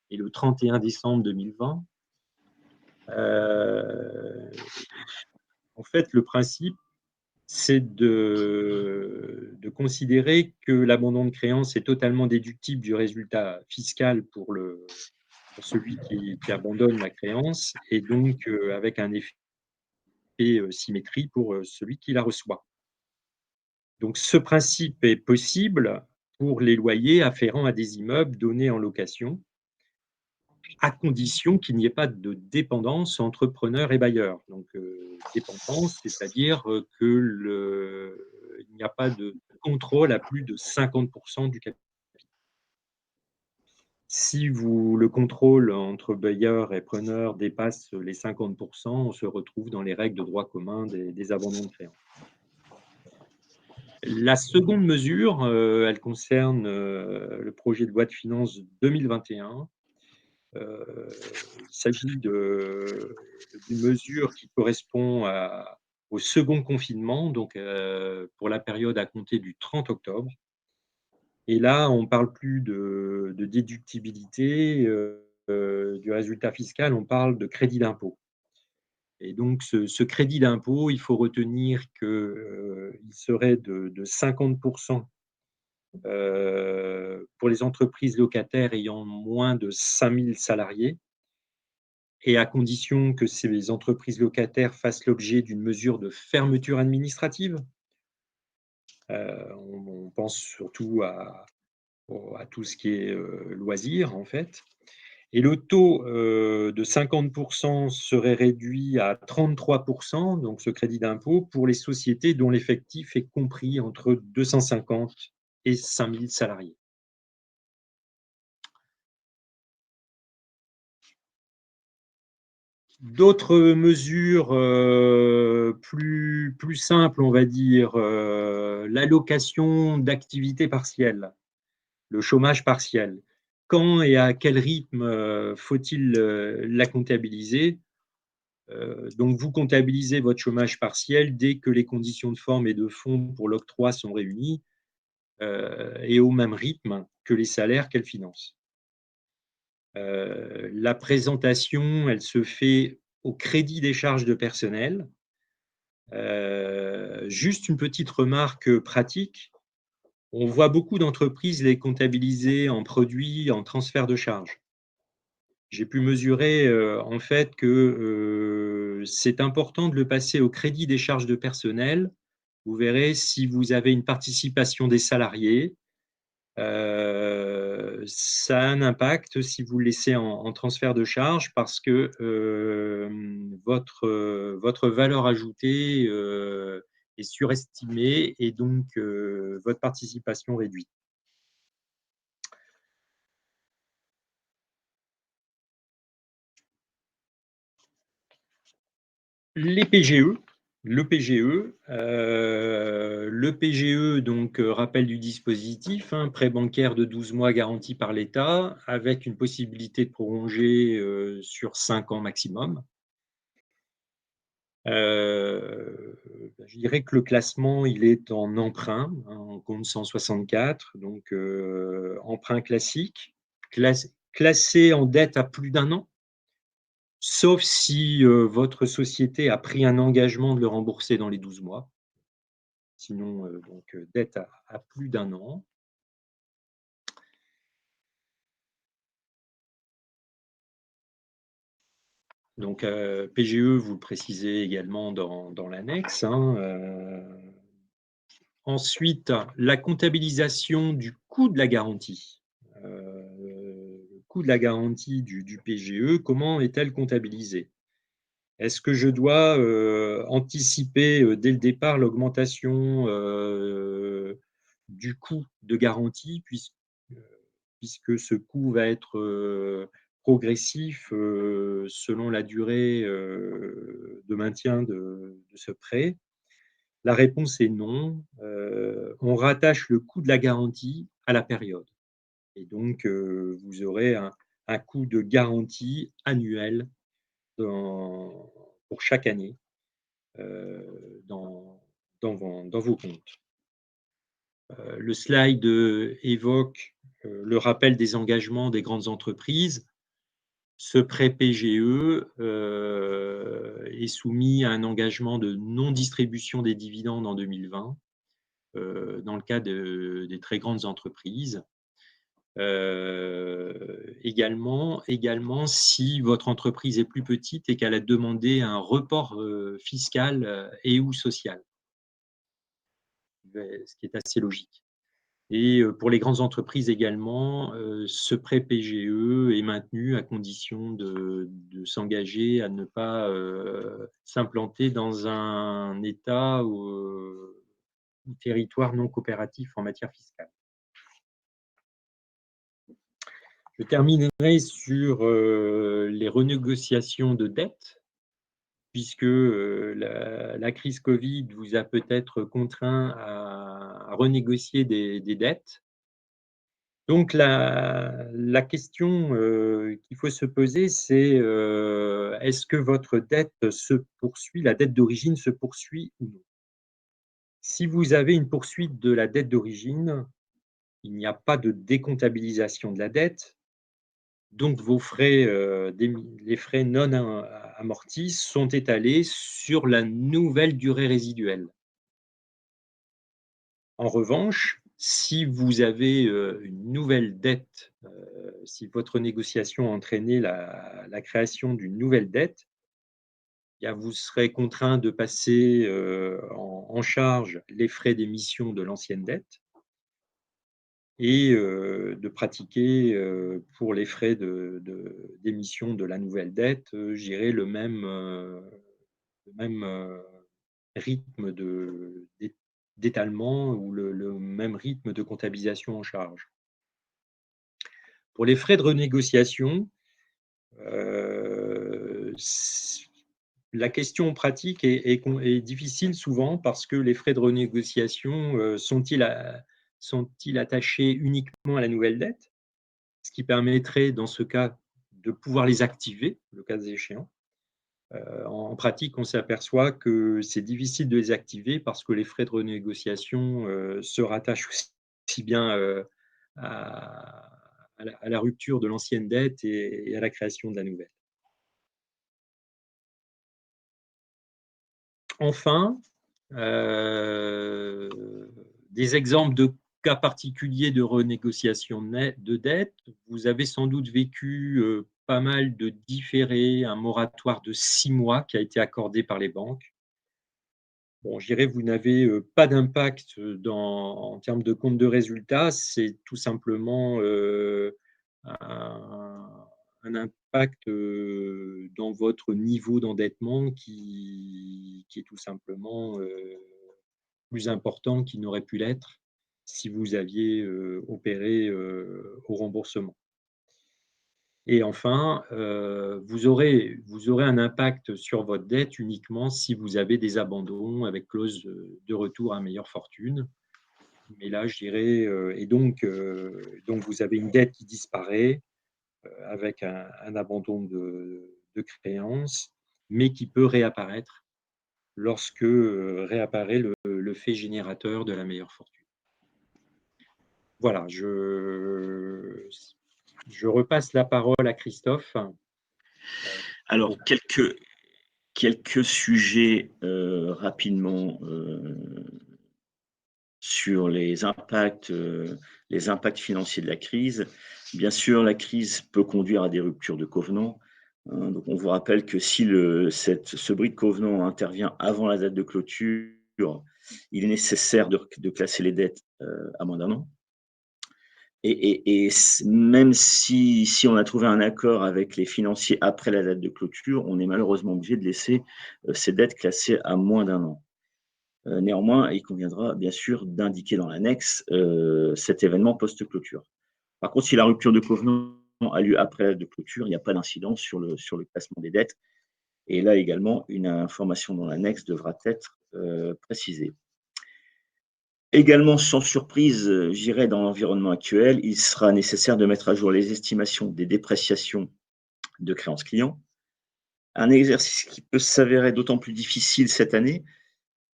et le 31 décembre 2020. En fait, le principe, c'est de considérer que l'abandon de créance est totalement déductible du résultat fiscal pour celui qui abandonne la créance, et donc avec un effet symétrie pour celui qui la reçoit. Donc ce principe est possible pour les loyers afférents à des immeubles donnés en location, à condition qu'il n'y ait pas de dépendance entre preneur et bailleur. Donc, dépendance, c'est-à-dire qu'il n'y a pas de contrôle à plus de 50% du capital. Si le contrôle entre bailleur et preneur dépasse les 50%, on se retrouve dans les règles de droit commun des abandons de créance. La seconde mesure, elle concerne le projet de loi de finances 2021. Il s'agit d'une mesure qui correspond au second confinement, donc pour la période à compter du 30 octobre. Et là, on ne parle plus de déductibilité du résultat fiscal, on parle de crédit d'impôt. Et donc, ce crédit d'impôt, il faut retenir qu'il serait de 50% pour les entreprises locataires ayant moins de 5000 salariés, et à condition que ces entreprises locataires fassent l'objet d'une mesure de fermeture administrative. On pense surtout à tout ce qui est loisirs, en fait. Et le taux de 50% serait réduit à 33%, donc ce crédit d'impôt, pour les sociétés dont l'effectif est compris entre 250 et 5000 salariés. D'autres mesures plus simples, on va dire, l'allocation d'activité partielle, le chômage partiel. Quand et à quel rythme faut-il la comptabiliser? Donc, vous comptabilisez votre chômage partiel dès que les conditions de forme et de fond pour l'octroi sont réunies et au même rythme que les salaires qu'elle finance. La présentation, elle se fait au crédit des charges de personnel. Juste une petite remarque pratique. On voit beaucoup d'entreprises les comptabiliser en produits, en transfert de charges. J'ai pu mesurer en fait que c'est important de le passer au crédit des charges de personnel. Vous verrez, si vous avez une participation des salariés, ça a un impact si vous le laissez en transfert de charge, parce que votre valeur ajoutée est surestimée et donc votre participation réduite. Les PGE, le PGE, donc rappel du dispositif, prêt bancaire de 12 mois garanti par l'État, avec une possibilité de prolonger sur 5 ans maximum. Je dirais que le classement, il est en emprunt, en compte 164, donc emprunt classique, classé en dette à plus d'1 an, sauf si votre société a pris un engagement de le rembourser dans les 12 mois. Sinon, donc, dette à plus d'1 an. Donc, PGE, vous le précisez également dans l'annexe. Ensuite, la comptabilisation du coût de la garantie. Le coût de la garantie du PGE, comment est-elle comptabilisée? Est-ce que je dois anticiper dès le départ l'augmentation du coût de garantie, puisque ce coût va être progressif selon la durée de maintien de ce prêt? La réponse est non. On rattache le coût de la garantie à la période et donc vous aurez un coût de garantie annuel pour chaque année dans vos comptes. Le slide évoque le rappel des engagements des grandes entreprises. Ce prêt PGE est soumis à un engagement de non-distribution des dividendes en 2020 dans le cas des très grandes entreprises. Également, si votre entreprise est plus petite et qu'elle a demandé un report fiscal et ou social, ce qui est assez logique. Et pour les grandes entreprises également, ce prêt PGE est maintenu à condition de s'engager à ne pas s'implanter dans un État ou territoire non coopératif en matière fiscale. Je terminerai sur les renégociations de dettes, puisque la crise Covid vous a peut-être contraint à renégocier des dettes. Donc la question qu'il faut se poser, c'est est-ce que votre dette se poursuit, la dette d'origine se poursuit ou non? Si vous avez une poursuite de la dette d'origine, il n'y a pas de décomptabilisation de la dette, donc vos frais, les frais non amortis sont étalés sur la nouvelle durée résiduelle. En revanche, si vous avez une nouvelle dette, si votre négociation a entraîné la création d'une nouvelle dette, vous serez contraint de passer en charge les frais d'émission de l'ancienne dette et de pratiquer pour les frais d'émission de la nouvelle dette, je dirais le même rythme d'étalement ou le même rythme de comptabilisation en charge. Pour les frais de renégociation, la question pratique est difficile souvent parce que les frais de renégociation sont-ils attachés uniquement à la nouvelle dette, ce qui permettrait dans ce cas de pouvoir les activer, le cas échéant. En pratique, on s'aperçoit que c'est difficile de les activer parce que les frais de renégociation se rattachent aussi bien à la rupture de l'ancienne dette et à la création de la nouvelle. Enfin, des exemples de cas particuliers de renégociation de dette. Vous avez sans doute vécu pas mal de différés, un moratoire de 6 mois qui a été accordé par les banques. Bon, je dirais, vous n'avez pas d'impact en termes de compte de résultat, c'est tout simplement un impact dans votre niveau d'endettement qui est tout simplement plus important qu'il n'aurait pu l'être si vous aviez opéré au remboursement. Et enfin, vous aurez un impact sur votre dette uniquement si vous avez des abandons avec clause de retour à meilleure fortune. Mais là, je dirais, et donc vous avez une dette qui disparaît avec un abandon de créance, mais qui peut réapparaître lorsque réapparaît le fait générateur de la meilleure fortune. Voilà, je repasse la parole à Christophe. Alors, quelques sujets rapidement sur les impacts financiers de la crise. Bien sûr, la crise peut conduire à des ruptures de covenants. Donc on vous rappelle que si ce bris de covenant intervient avant la date de clôture, il est nécessaire de classer les dettes à moins d'un an. Et même si on a trouvé un accord avec les financiers après la date de clôture, on est malheureusement obligé de laisser ces dettes classées à moins d'un an. Néanmoins, il conviendra bien sûr d'indiquer dans l'annexe cet événement post-clôture. Par contre, si la rupture de covenant a lieu après la date de clôture, il n'y a pas d'incidence sur le classement des dettes. Et là également, une information dans l'annexe devra être précisée. Également, sans surprise, j'irai dans l'environnement actuel, il sera nécessaire de mettre à jour les estimations des dépréciations de créances clients. Un exercice qui peut s'avérer d'autant plus difficile cette année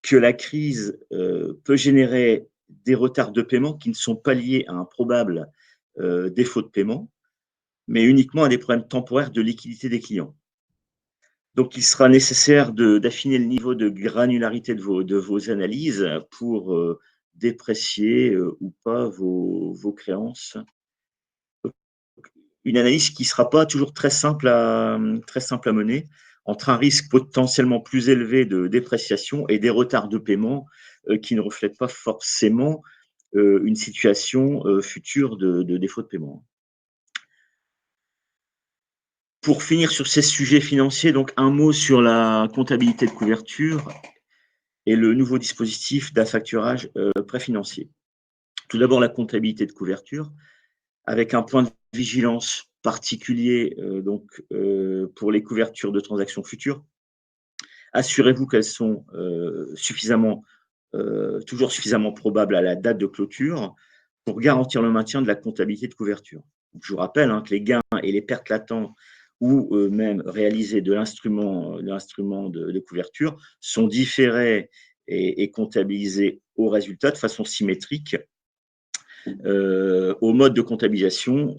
que la crise peut générer des retards de paiement qui ne sont pas liés à un probable défaut de paiement, mais uniquement à des problèmes temporaires de liquidité des clients. Donc, il sera nécessaire d'affiner le niveau de granularité de vos analyses pour déprécier ou pas vos créances. Une analyse qui ne sera pas toujours très simple à mener, entre un risque potentiellement plus élevé de dépréciation et des retards de paiement qui ne reflètent pas forcément une situation future de défaut de paiement. Pour finir sur ces sujets financiers, donc un mot sur la comptabilité de couverture et le nouveau dispositif d'affacturage préfinancier. Tout d'abord, la comptabilité de couverture, avec un point de vigilance particulier pour les couvertures de transactions futures. Assurez-vous qu'elles sont toujours suffisamment probables à la date de clôture pour garantir le maintien de la comptabilité de couverture. Je vous rappelle que les gains et les pertes latentes ou même réalisés de l'instrument de couverture sont différés et comptabilisés au résultat de façon symétrique au mode de comptabilisation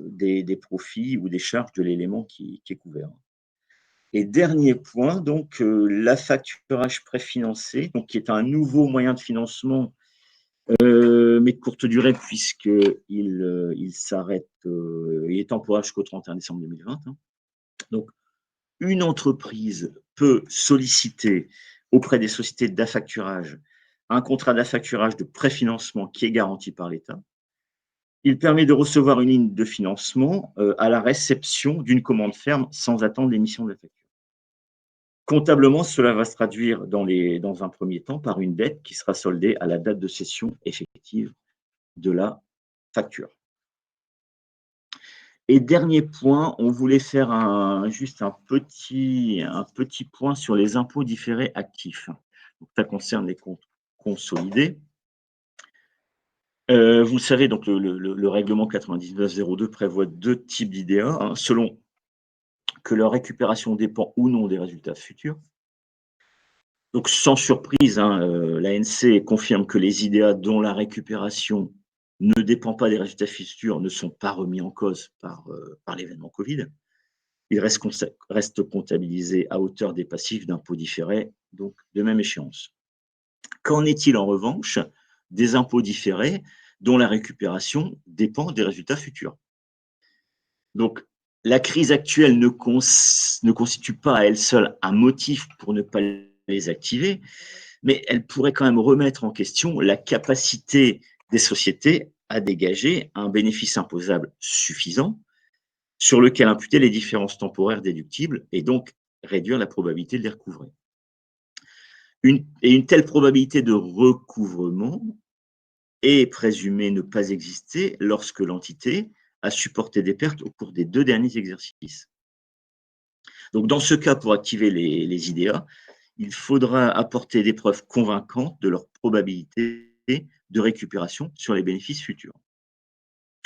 des profits ou des charges de l'élément qui est couvert. Et dernier point, donc l'affacturage préfinancé, donc qui est un nouveau moyen de financement, mais de courte durée puisqu'il s'arrête, il est temporaire jusqu'au 31 décembre 2020. Donc, une entreprise peut solliciter auprès des sociétés d'affacturage un contrat d'affacturage de préfinancement qui est garanti par l'État. Il permet de recevoir une ligne de financement à la réception d'une commande ferme sans attendre l'émission de la facture. Comptablement, cela va se traduire dans un premier temps par une dette qui sera soldée à la date de cession effective de la facture. Et dernier point, on voulait faire juste un petit point sur les impôts différés actifs. Donc, ça concerne les comptes consolidés. Vous le savez, donc le règlement 9902 prévoit 2 types d'IDA, selon que leur récupération dépend ou non des résultats futurs. Donc, sans surprise, l'ANC confirme que les IDA dont la récupération ne dépend pas des résultats futurs ne sont pas remis en cause par l'événement Covid. Ils restent comptabilisés à hauteur des passifs d'impôts différés, donc de même échéance. Qu'en est-il en revanche des impôts différés dont la récupération dépend des résultats futurs? Donc, la crise actuelle ne constitue pas à elle seule un motif pour ne pas les activer, mais elle pourrait quand même remettre en question la capacité des sociétés à dégager un bénéfice imposable suffisant sur lequel imputer les différences temporaires déductibles et donc réduire la probabilité de les recouvrer. Une telle probabilité de recouvrement est présumée ne pas exister lorsque l'entité a supporté des pertes au cours des 2 derniers exercices. Donc, dans ce cas, pour activer les IDA, il faudra apporter des preuves convaincantes de leur probabilité de récupération sur les bénéfices futurs.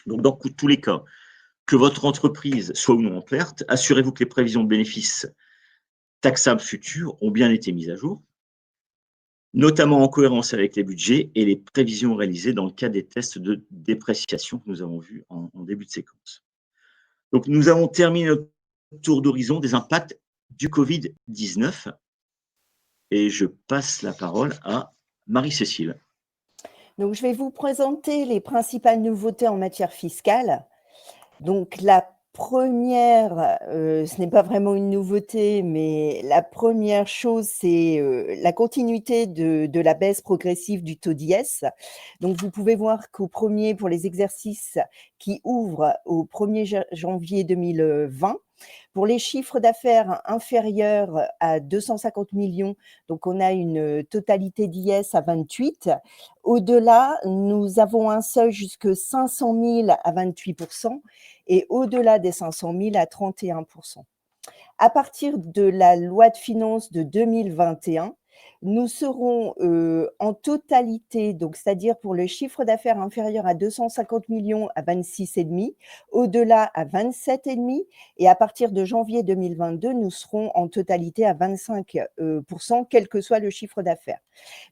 Donc, dans tous les cas, que votre entreprise soit ou non en perte, assurez-vous que les prévisions de bénéfices taxables futurs ont bien été mises à jour, notamment en cohérence avec les budgets et les prévisions réalisées dans le cadre des tests de dépréciation que nous avons vus en début de séquence. Donc, nous avons terminé notre tour d'horizon des impacts du Covid-19 et je passe la parole à Marie-Cécile. Donc, je vais vous présenter les principales nouveautés en matière fiscale. Donc, la première, ce n'est pas vraiment une nouveauté, mais la première chose, c'est la continuité de la baisse progressive du taux d'IS. Donc, vous pouvez voir pour les exercices qui ouvrent au 1er janvier 2020, pour les chiffres d'affaires inférieurs à 250 millions, donc on a une totalité d'IS à 28. Au-delà, nous avons un seuil jusque 500 000 à 28%. et au-delà des 500 000 à 31%. À partir de la loi de finances de 2021, nous serons en totalité, donc c'est-à-dire pour le chiffre d'affaires inférieur à 250 millions à 26,5, au-delà à 27,5, et à partir de janvier 2022, nous serons en totalité à 25%, quel que soit le chiffre d'affaires.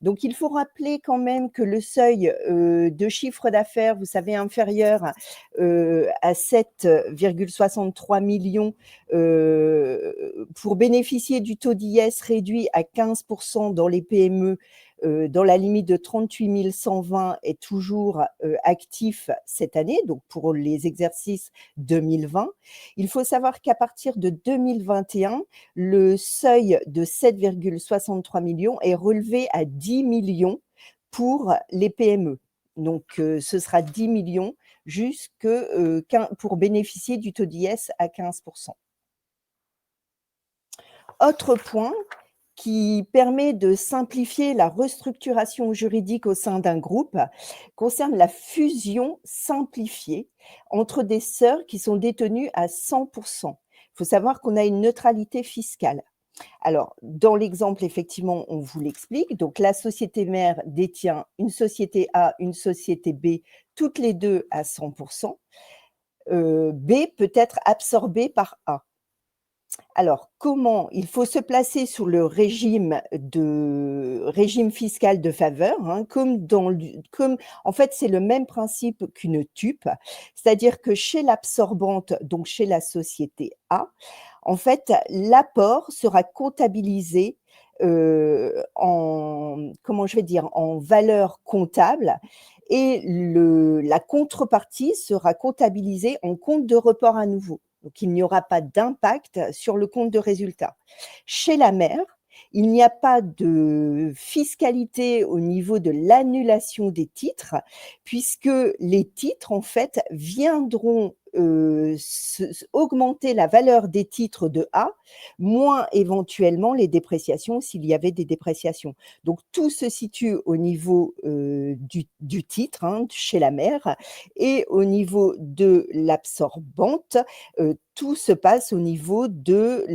Donc il faut rappeler quand même que le seuil de chiffre d'affaires, vous savez, inférieur à 7,63 millions pour bénéficier du taux d'IS réduit à 15% dans les PME, dans la limite de 38 120 est toujours actif cette année, donc pour les exercices 2020. Il faut savoir qu'à partir de 2021, le seuil de 7,63 millions est relevé à 10 millions pour les PME. Donc, ce sera 10 millions pour bénéficier du taux d'IS à 15%. Autre point qui permet de simplifier la restructuration juridique au sein d'un groupe concerne la fusion simplifiée entre des sœurs qui sont détenues à 100%. Il faut savoir qu'on a une neutralité fiscale. Alors, dans l'exemple, effectivement, on vous l'explique. Donc, la société mère détient une société A, une société B, toutes les deux à 100%. B peut être absorbée par A. Alors, comment? Il faut se placer sur le régime fiscal de faveur, hein, en fait, c'est le même principe qu'une TUP, c'est-à-dire que chez l'absorbante, donc chez la société A, en fait, l'apport sera comptabilisé en valeur comptable et la contrepartie sera comptabilisée en compte de report à nouveau. Donc, il n'y aura pas d'impact sur le compte de résultat. Chez la mère, il n'y a pas de fiscalité au niveau de l'annulation des titres, puisque les titres, en fait, viendront augmenter la valeur des titres de A, moins éventuellement les dépréciations s'il y avait des dépréciations. Donc, tout se situe au niveau du titre, hein, chez la mère, et au niveau de l'absorbante, tout se passe au niveau de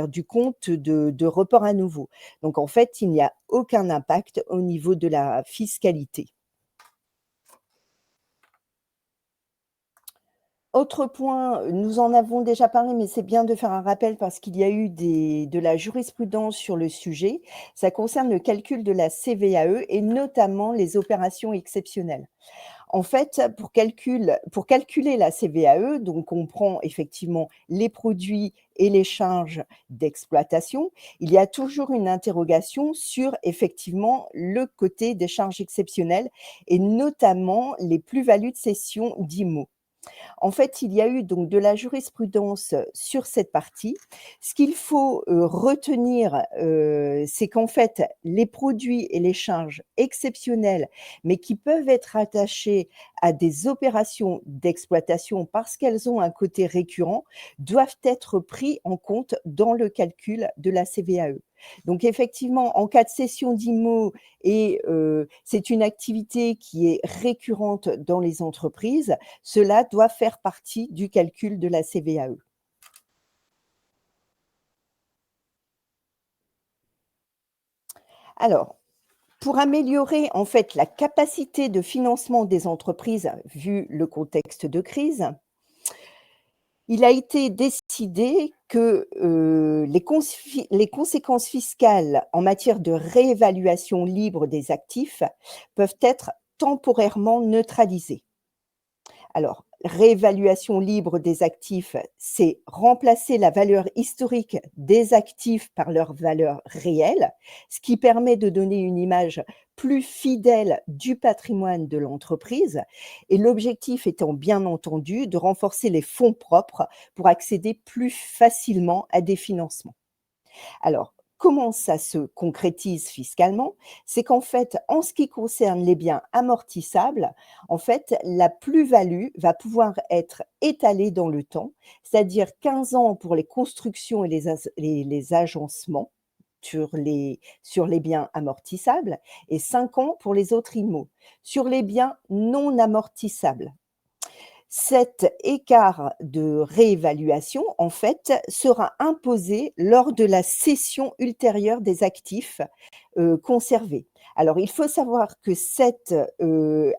du compte de report à nouveau. Donc, en fait, il n'y a aucun impact au niveau de la fiscalité. Autre point, nous en avons déjà parlé, mais c'est bien de faire un rappel parce qu'il y a eu de la jurisprudence sur le sujet. Ça concerne le calcul de la CVAE et notamment les opérations exceptionnelles. En fait, pour calculer la CVAE, donc on prend effectivement les produits et les charges d'exploitation, il y a toujours une interrogation sur effectivement le côté des charges exceptionnelles et notamment les plus-values de cession d'IMO. En fait, il y a eu donc de la jurisprudence sur cette partie. Ce qu'il faut retenir, c'est qu'en fait, les produits et les charges exceptionnelles, mais qui peuvent être attachées à des opérations d'exploitation parce qu'elles ont un côté récurrent, doivent être pris en compte dans le calcul de la CVAE. Donc effectivement, en cas de cession d'IMO, et c'est une activité qui est récurrente dans les entreprises, cela doit faire partie du calcul de la CVAE. Alors, pour améliorer en fait la capacité de financement des entreprises, vu le contexte de crise, il a été décidé que les conséquences fiscales en matière de réévaluation libre des actifs peuvent être temporairement neutralisées. Alors, réévaluation libre des actifs, c'est remplacer la valeur historique des actifs par leur valeur réelle, ce qui permet de donner une image plus fidèle du patrimoine de l'entreprise. Et l'objectif étant bien entendu de renforcer les fonds propres pour accéder plus facilement à des financements. Alors, comment ça se concrétise fiscalement? C'est qu'en fait, en ce qui concerne les biens amortissables, en fait, la plus-value va pouvoir être étalée dans le temps, c'est-à-dire 15 ans pour les constructions et les agencements sur les biens amortissables et 5 ans pour les autres IMO. Sur les biens non amortissables, Cet écart de réévaluation, en fait, sera imposé lors de la cession ultérieure des actifs, conservés. Alors, il faut savoir que cette,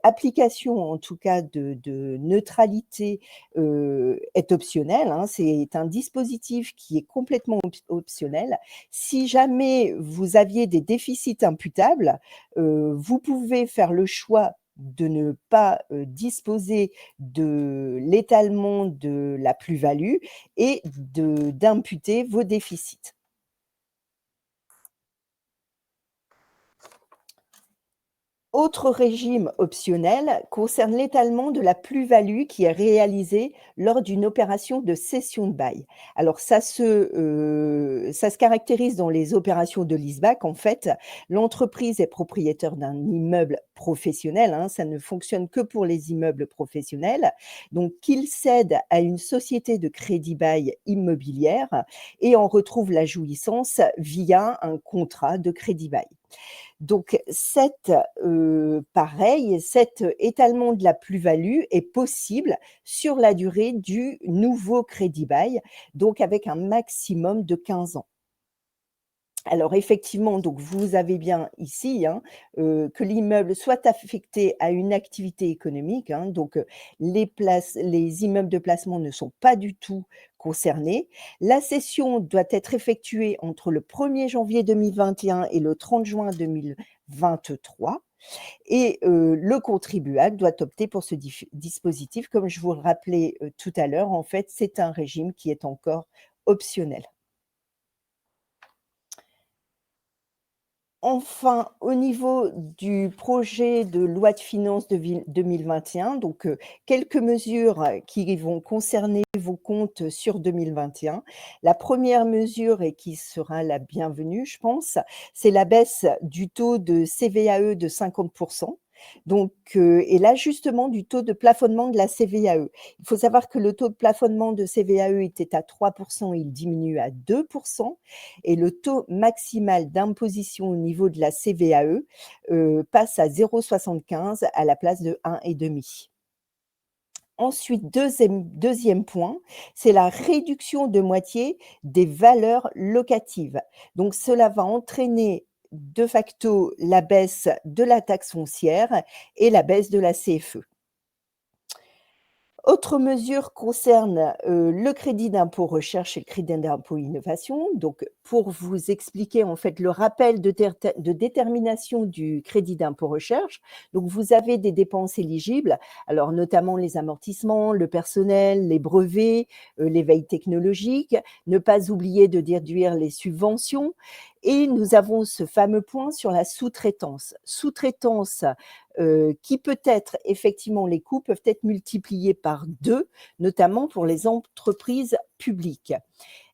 application, en tout cas de neutralité, est optionnelle, hein. C'est un dispositif qui est complètement optionnel. Si jamais vous aviez des déficits imputables, vous pouvez faire le choix de ne pas, disposer de l'étalement de la plus-value et d'imputer vos déficits. Autre régime optionnel concerne l'étalement de la plus-value qui est réalisée lors d'une opération de cession de bail. Alors ça se caractérise dans les opérations de leaseback. En fait, l'entreprise est propriétaire d'un immeuble professionnel, hein, ça ne fonctionne que pour les immeubles professionnels, donc qu'il cède à une société de crédit-bail immobilière et en retrouve la jouissance via un contrat de crédit-bail. Donc cet étalement de la plus-value est possible sur la durée du nouveau crédit-bail, donc avec un maximum de 15 ans. Alors effectivement, donc vous avez bien ici, hein, que l'immeuble soit affecté à une activité économique, hein, donc les immeubles de placement ne sont pas du tout concernés. La cession doit être effectuée entre le 1er janvier 2021 et le 30 juin 2023 et le contribuable doit opter pour ce dispositif. Comme je vous le rappelais, tout à l'heure, en fait, c'est un régime qui est encore optionnel. Enfin, au niveau du projet de loi de finances de 2021, donc quelques mesures qui vont concerner vos comptes sur 2021. La première mesure, et qui sera la bienvenue, je pense, c'est la baisse du taux de CVAE de 50%. Donc, et l'ajustement du taux de plafonnement de la CVAE. Il faut savoir que le taux de plafonnement de CVAE était à 3%, il diminue à 2%, et le taux maximal d'imposition au niveau de la CVAE passe à 0,75 à la place de 1,5. Ensuite, deuxième point, c'est la réduction de moitié des valeurs locatives. Donc, cela va entraîner de facto la baisse de la taxe foncière et la baisse de la CFE. Autre mesure concerne le crédit d'impôt recherche et le crédit d'impôt innovation. Donc, pour vous expliquer en fait le rappel de détermination du crédit d'impôt recherche, donc vous avez des dépenses éligibles, alors notamment les amortissements, le personnel, les brevets, les veilles technologiques, ne pas oublier de déduire les subventions. Et nous avons ce fameux point sur la sous-traitance. Sous-traitance qui peut être, effectivement, les coûts peuvent être multipliés par 2, notamment pour les entreprises publiques.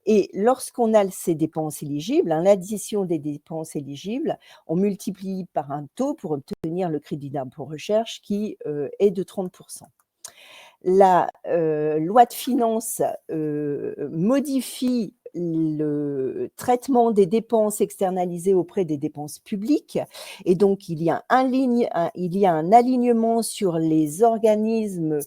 Et lorsqu'on a ces dépenses éligibles, hein, l'addition des dépenses éligibles, on multiplie par un taux pour obtenir le crédit d'impôt recherche qui est de 30%. La loi de finances modifie le traitement des dépenses externalisées auprès des dépenses publiques et donc il y a un alignement sur les organismes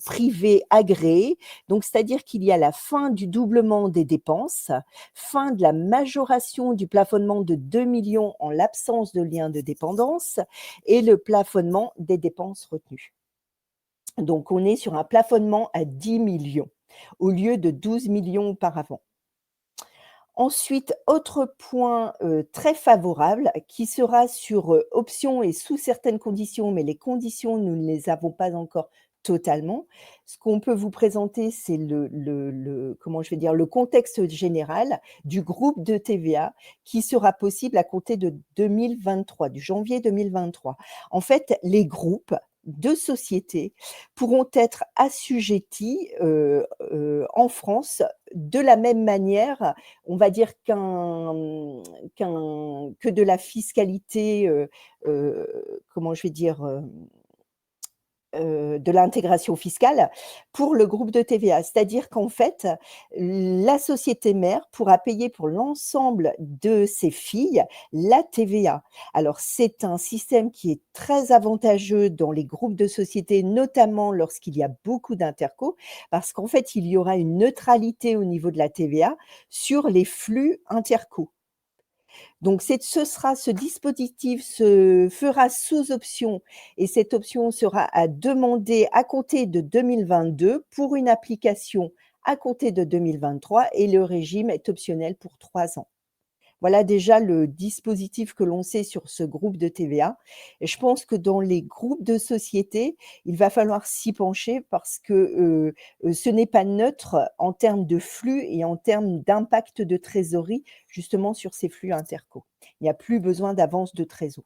privés agréés, donc c'est-à-dire qu'il y a la fin du doublement des dépenses, fin de la majoration du plafonnement de 2 millions en l'absence de lien de dépendance et le plafonnement des dépenses retenues. Donc, on est sur un plafonnement à 10 millions au lieu de 12 millions auparavant. Ensuite, autre point très favorable qui sera sur option et sous certaines conditions, mais les conditions, nous ne les avons pas encore totalement. Ce qu'on peut vous présenter, c'est le contexte général du groupe de TVA qui sera possible à compter de 2023, du janvier 2023. En fait, les groupes de sociétés pourront être assujettis en France de la même manière, on va dire que de la fiscalité, de l'intégration fiscale pour le groupe de TVA. C'est-à-dire qu'en fait, la société mère pourra payer pour l'ensemble de ses filles la TVA. Alors, c'est un système qui est très avantageux dans les groupes de sociétés, notamment lorsqu'il y a beaucoup d'interco, parce qu'en fait, il y aura une neutralité au niveau de la TVA sur les flux interco. Donc, ce dispositif se fera sous option et cette option sera à demander à compter de 2022 pour une application à compter de 2023 et le régime est optionnel pour 3 ans. Voilà déjà le dispositif que l'on sait sur ce groupe de TVA et je pense que dans les groupes de sociétés, il va falloir s'y pencher parce que, ce n'est pas neutre en termes de flux et en termes d'impact de trésorerie, justement sur ces flux interco. Il n'y a plus besoin d'avance de trésor.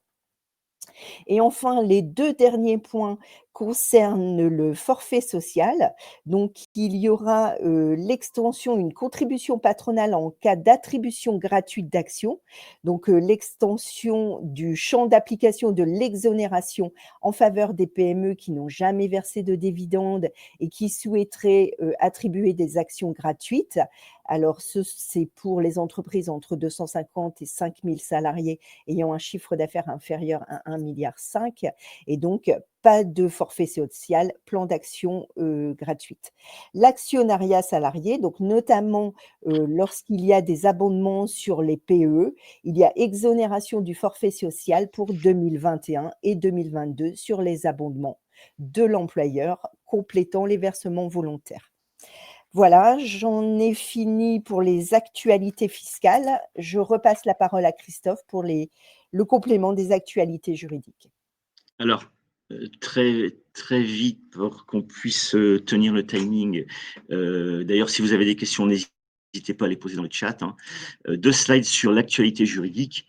Et enfin, les 2 derniers points concernent le forfait social. Donc il y aura, l'extension, une contribution patronale en cas d'attribution gratuite d'actions. Donc, l'extension du champ d'application de l'exonération en faveur des PME qui n'ont jamais versé de dividendes et qui souhaiteraient, attribuer des actions gratuites. Alors c'est pour les entreprises entre 250 et 5 000 salariés ayant un chiffre d'affaires inférieur à 1,5 milliard et donc pas de forfait social, plan d'action, gratuite. L'actionnariat salarié, donc notamment, lorsqu'il y a des abondements sur les PE, il y a exonération du forfait social pour 2021 et 2022 sur les abondements de l'employeur complétant les versements volontaires. Voilà, j'en ai fini pour les actualités fiscales. Je repasse la parole à Christophe pour le complément des actualités juridiques. Alors, très, très vite pour qu'on puisse tenir le timing. D'ailleurs, si vous avez des questions, n'hésitez pas à les poser dans le chat. 2 slides sur l'actualité juridique.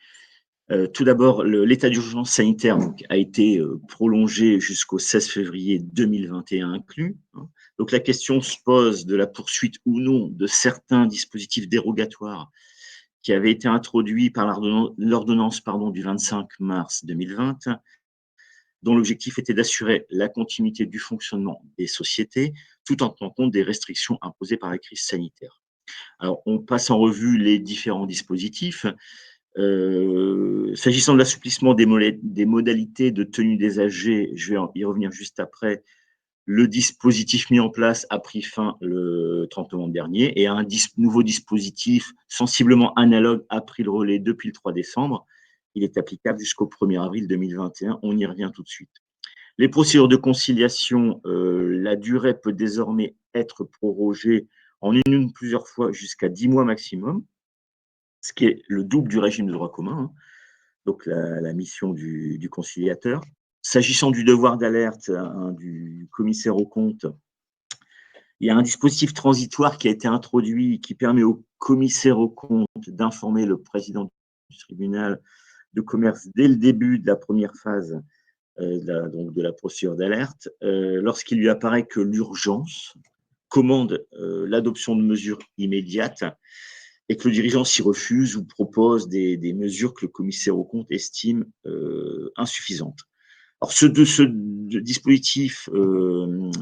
Tout d'abord, l'état d'urgence sanitaire a été prolongé jusqu'au 16 février 2021 inclus. Donc la question se pose de la poursuite ou non de certains dispositifs dérogatoires qui avaient été introduits par l'ordonnance du 25 mars 2020, dont l'objectif était d'assurer la continuité du fonctionnement des sociétés tout en tenant compte des restrictions imposées par la crise sanitaire. Alors, on passe en revue les différents dispositifs. S'agissant de l'assouplissement des modalités de tenue des AG, je vais y revenir juste après. Le dispositif mis en place a pris fin le 30 novembre dernier et un nouveau dispositif sensiblement analogue a pris le relais depuis le 3 décembre. Il est applicable jusqu'au 1er avril 2021. On y revient tout de suite. Les procédures de conciliation, la durée peut désormais être prorogée en une ou plusieurs fois jusqu'à 10 mois maximum, ce qui est le double du régime de droit commun, donc la mission du conciliateur. S'agissant du devoir d'alerte du commissaire aux comptes, il y a un dispositif transitoire qui a été introduit qui permet au commissaire aux comptes d'informer le président du tribunal de commerce dès le début de la première phase donc de la procédure d'alerte, lorsqu'il lui apparaît que l'urgence commande l'adoption de mesures immédiates et que le dirigeant s'y refuse ou propose des mesures que le commissaire aux comptes estime insuffisantes. Alors, ce dispositif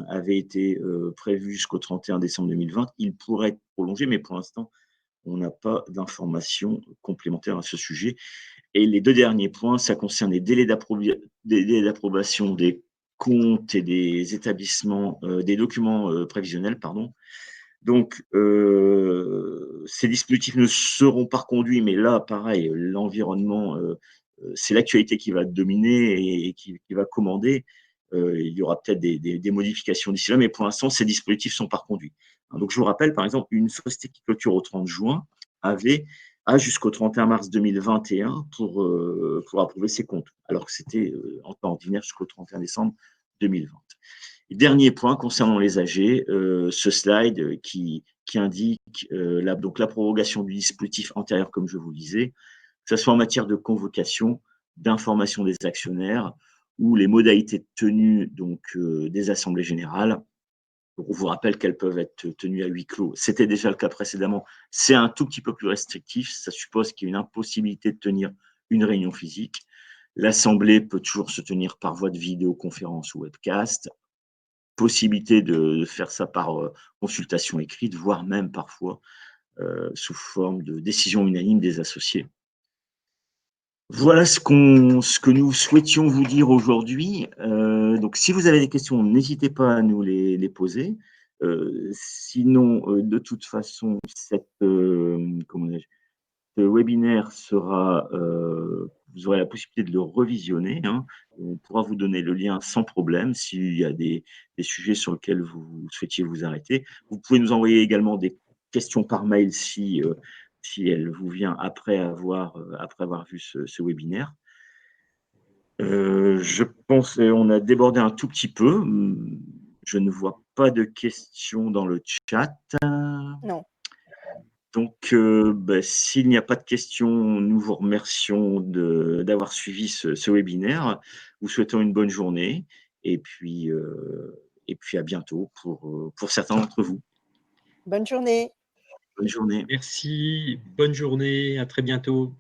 avait été prévu jusqu'au 31 décembre 2020. Il pourrait être prolongé, mais pour l'instant, on n'a pas d'informations complémentaires à ce sujet. Et les 2 derniers points, ça concerne les délais d'approbation des comptes et des établissements, des documents prévisionnels, pardon. Donc, ces dispositifs ne seront pas reconduits, mais là, pareil, l'environnement, c'est l'actualité qui va dominer et qui va commander. Il y aura peut-être des modifications d'ici là, mais pour l'instant, ces dispositifs ne sont pas reconduits. Donc, je vous rappelle, par exemple, une société qui clôture au 30 juin a jusqu'au 31 mars 2021 pour approuver ses comptes, alors que c'était en temps ordinaire jusqu'au 31 décembre 2020. Dernier point concernant les AG, ce slide qui indique donc la prorogation du dispositif antérieur, comme je vous le disais, que ce soit en matière de convocation, d'information des actionnaires ou les modalités de tenue donc, des assemblées générales. On vous rappelle qu'elles peuvent être tenues à huis clos. C'était déjà le cas précédemment. C'est un tout petit peu plus restrictif. Ça suppose qu'il y a une impossibilité de tenir une réunion physique. L'assemblée peut toujours se tenir par voie de vidéoconférence ou webcast. possibilité de faire ça par consultation écrite, voire même parfois sous forme de décision unanime des associés. Voilà ce que nous souhaitions vous dire aujourd'hui. Donc, si vous avez des questions, n'hésitez pas à nous les poser. Sinon, de toute façon, ce webinaire sera, vous aurez la possibilité de le revisionner, hein. On pourra vous donner le lien sans problème s'il y a des sujets sur lesquels vous souhaitiez vous arrêter. Vous pouvez nous envoyer également des questions par mail si elle vous vient après avoir vu ce webinaire. Je pense qu'on a débordé un tout petit peu. Je ne vois pas de questions dans le chat. Non. Donc, s'il n'y a pas de questions, nous vous remercions d'avoir suivi ce webinaire. Vous souhaitons une bonne journée et puis à bientôt pour certains d'entre vous. Bonne journée. Bonne journée. Merci, bonne journée, à très bientôt.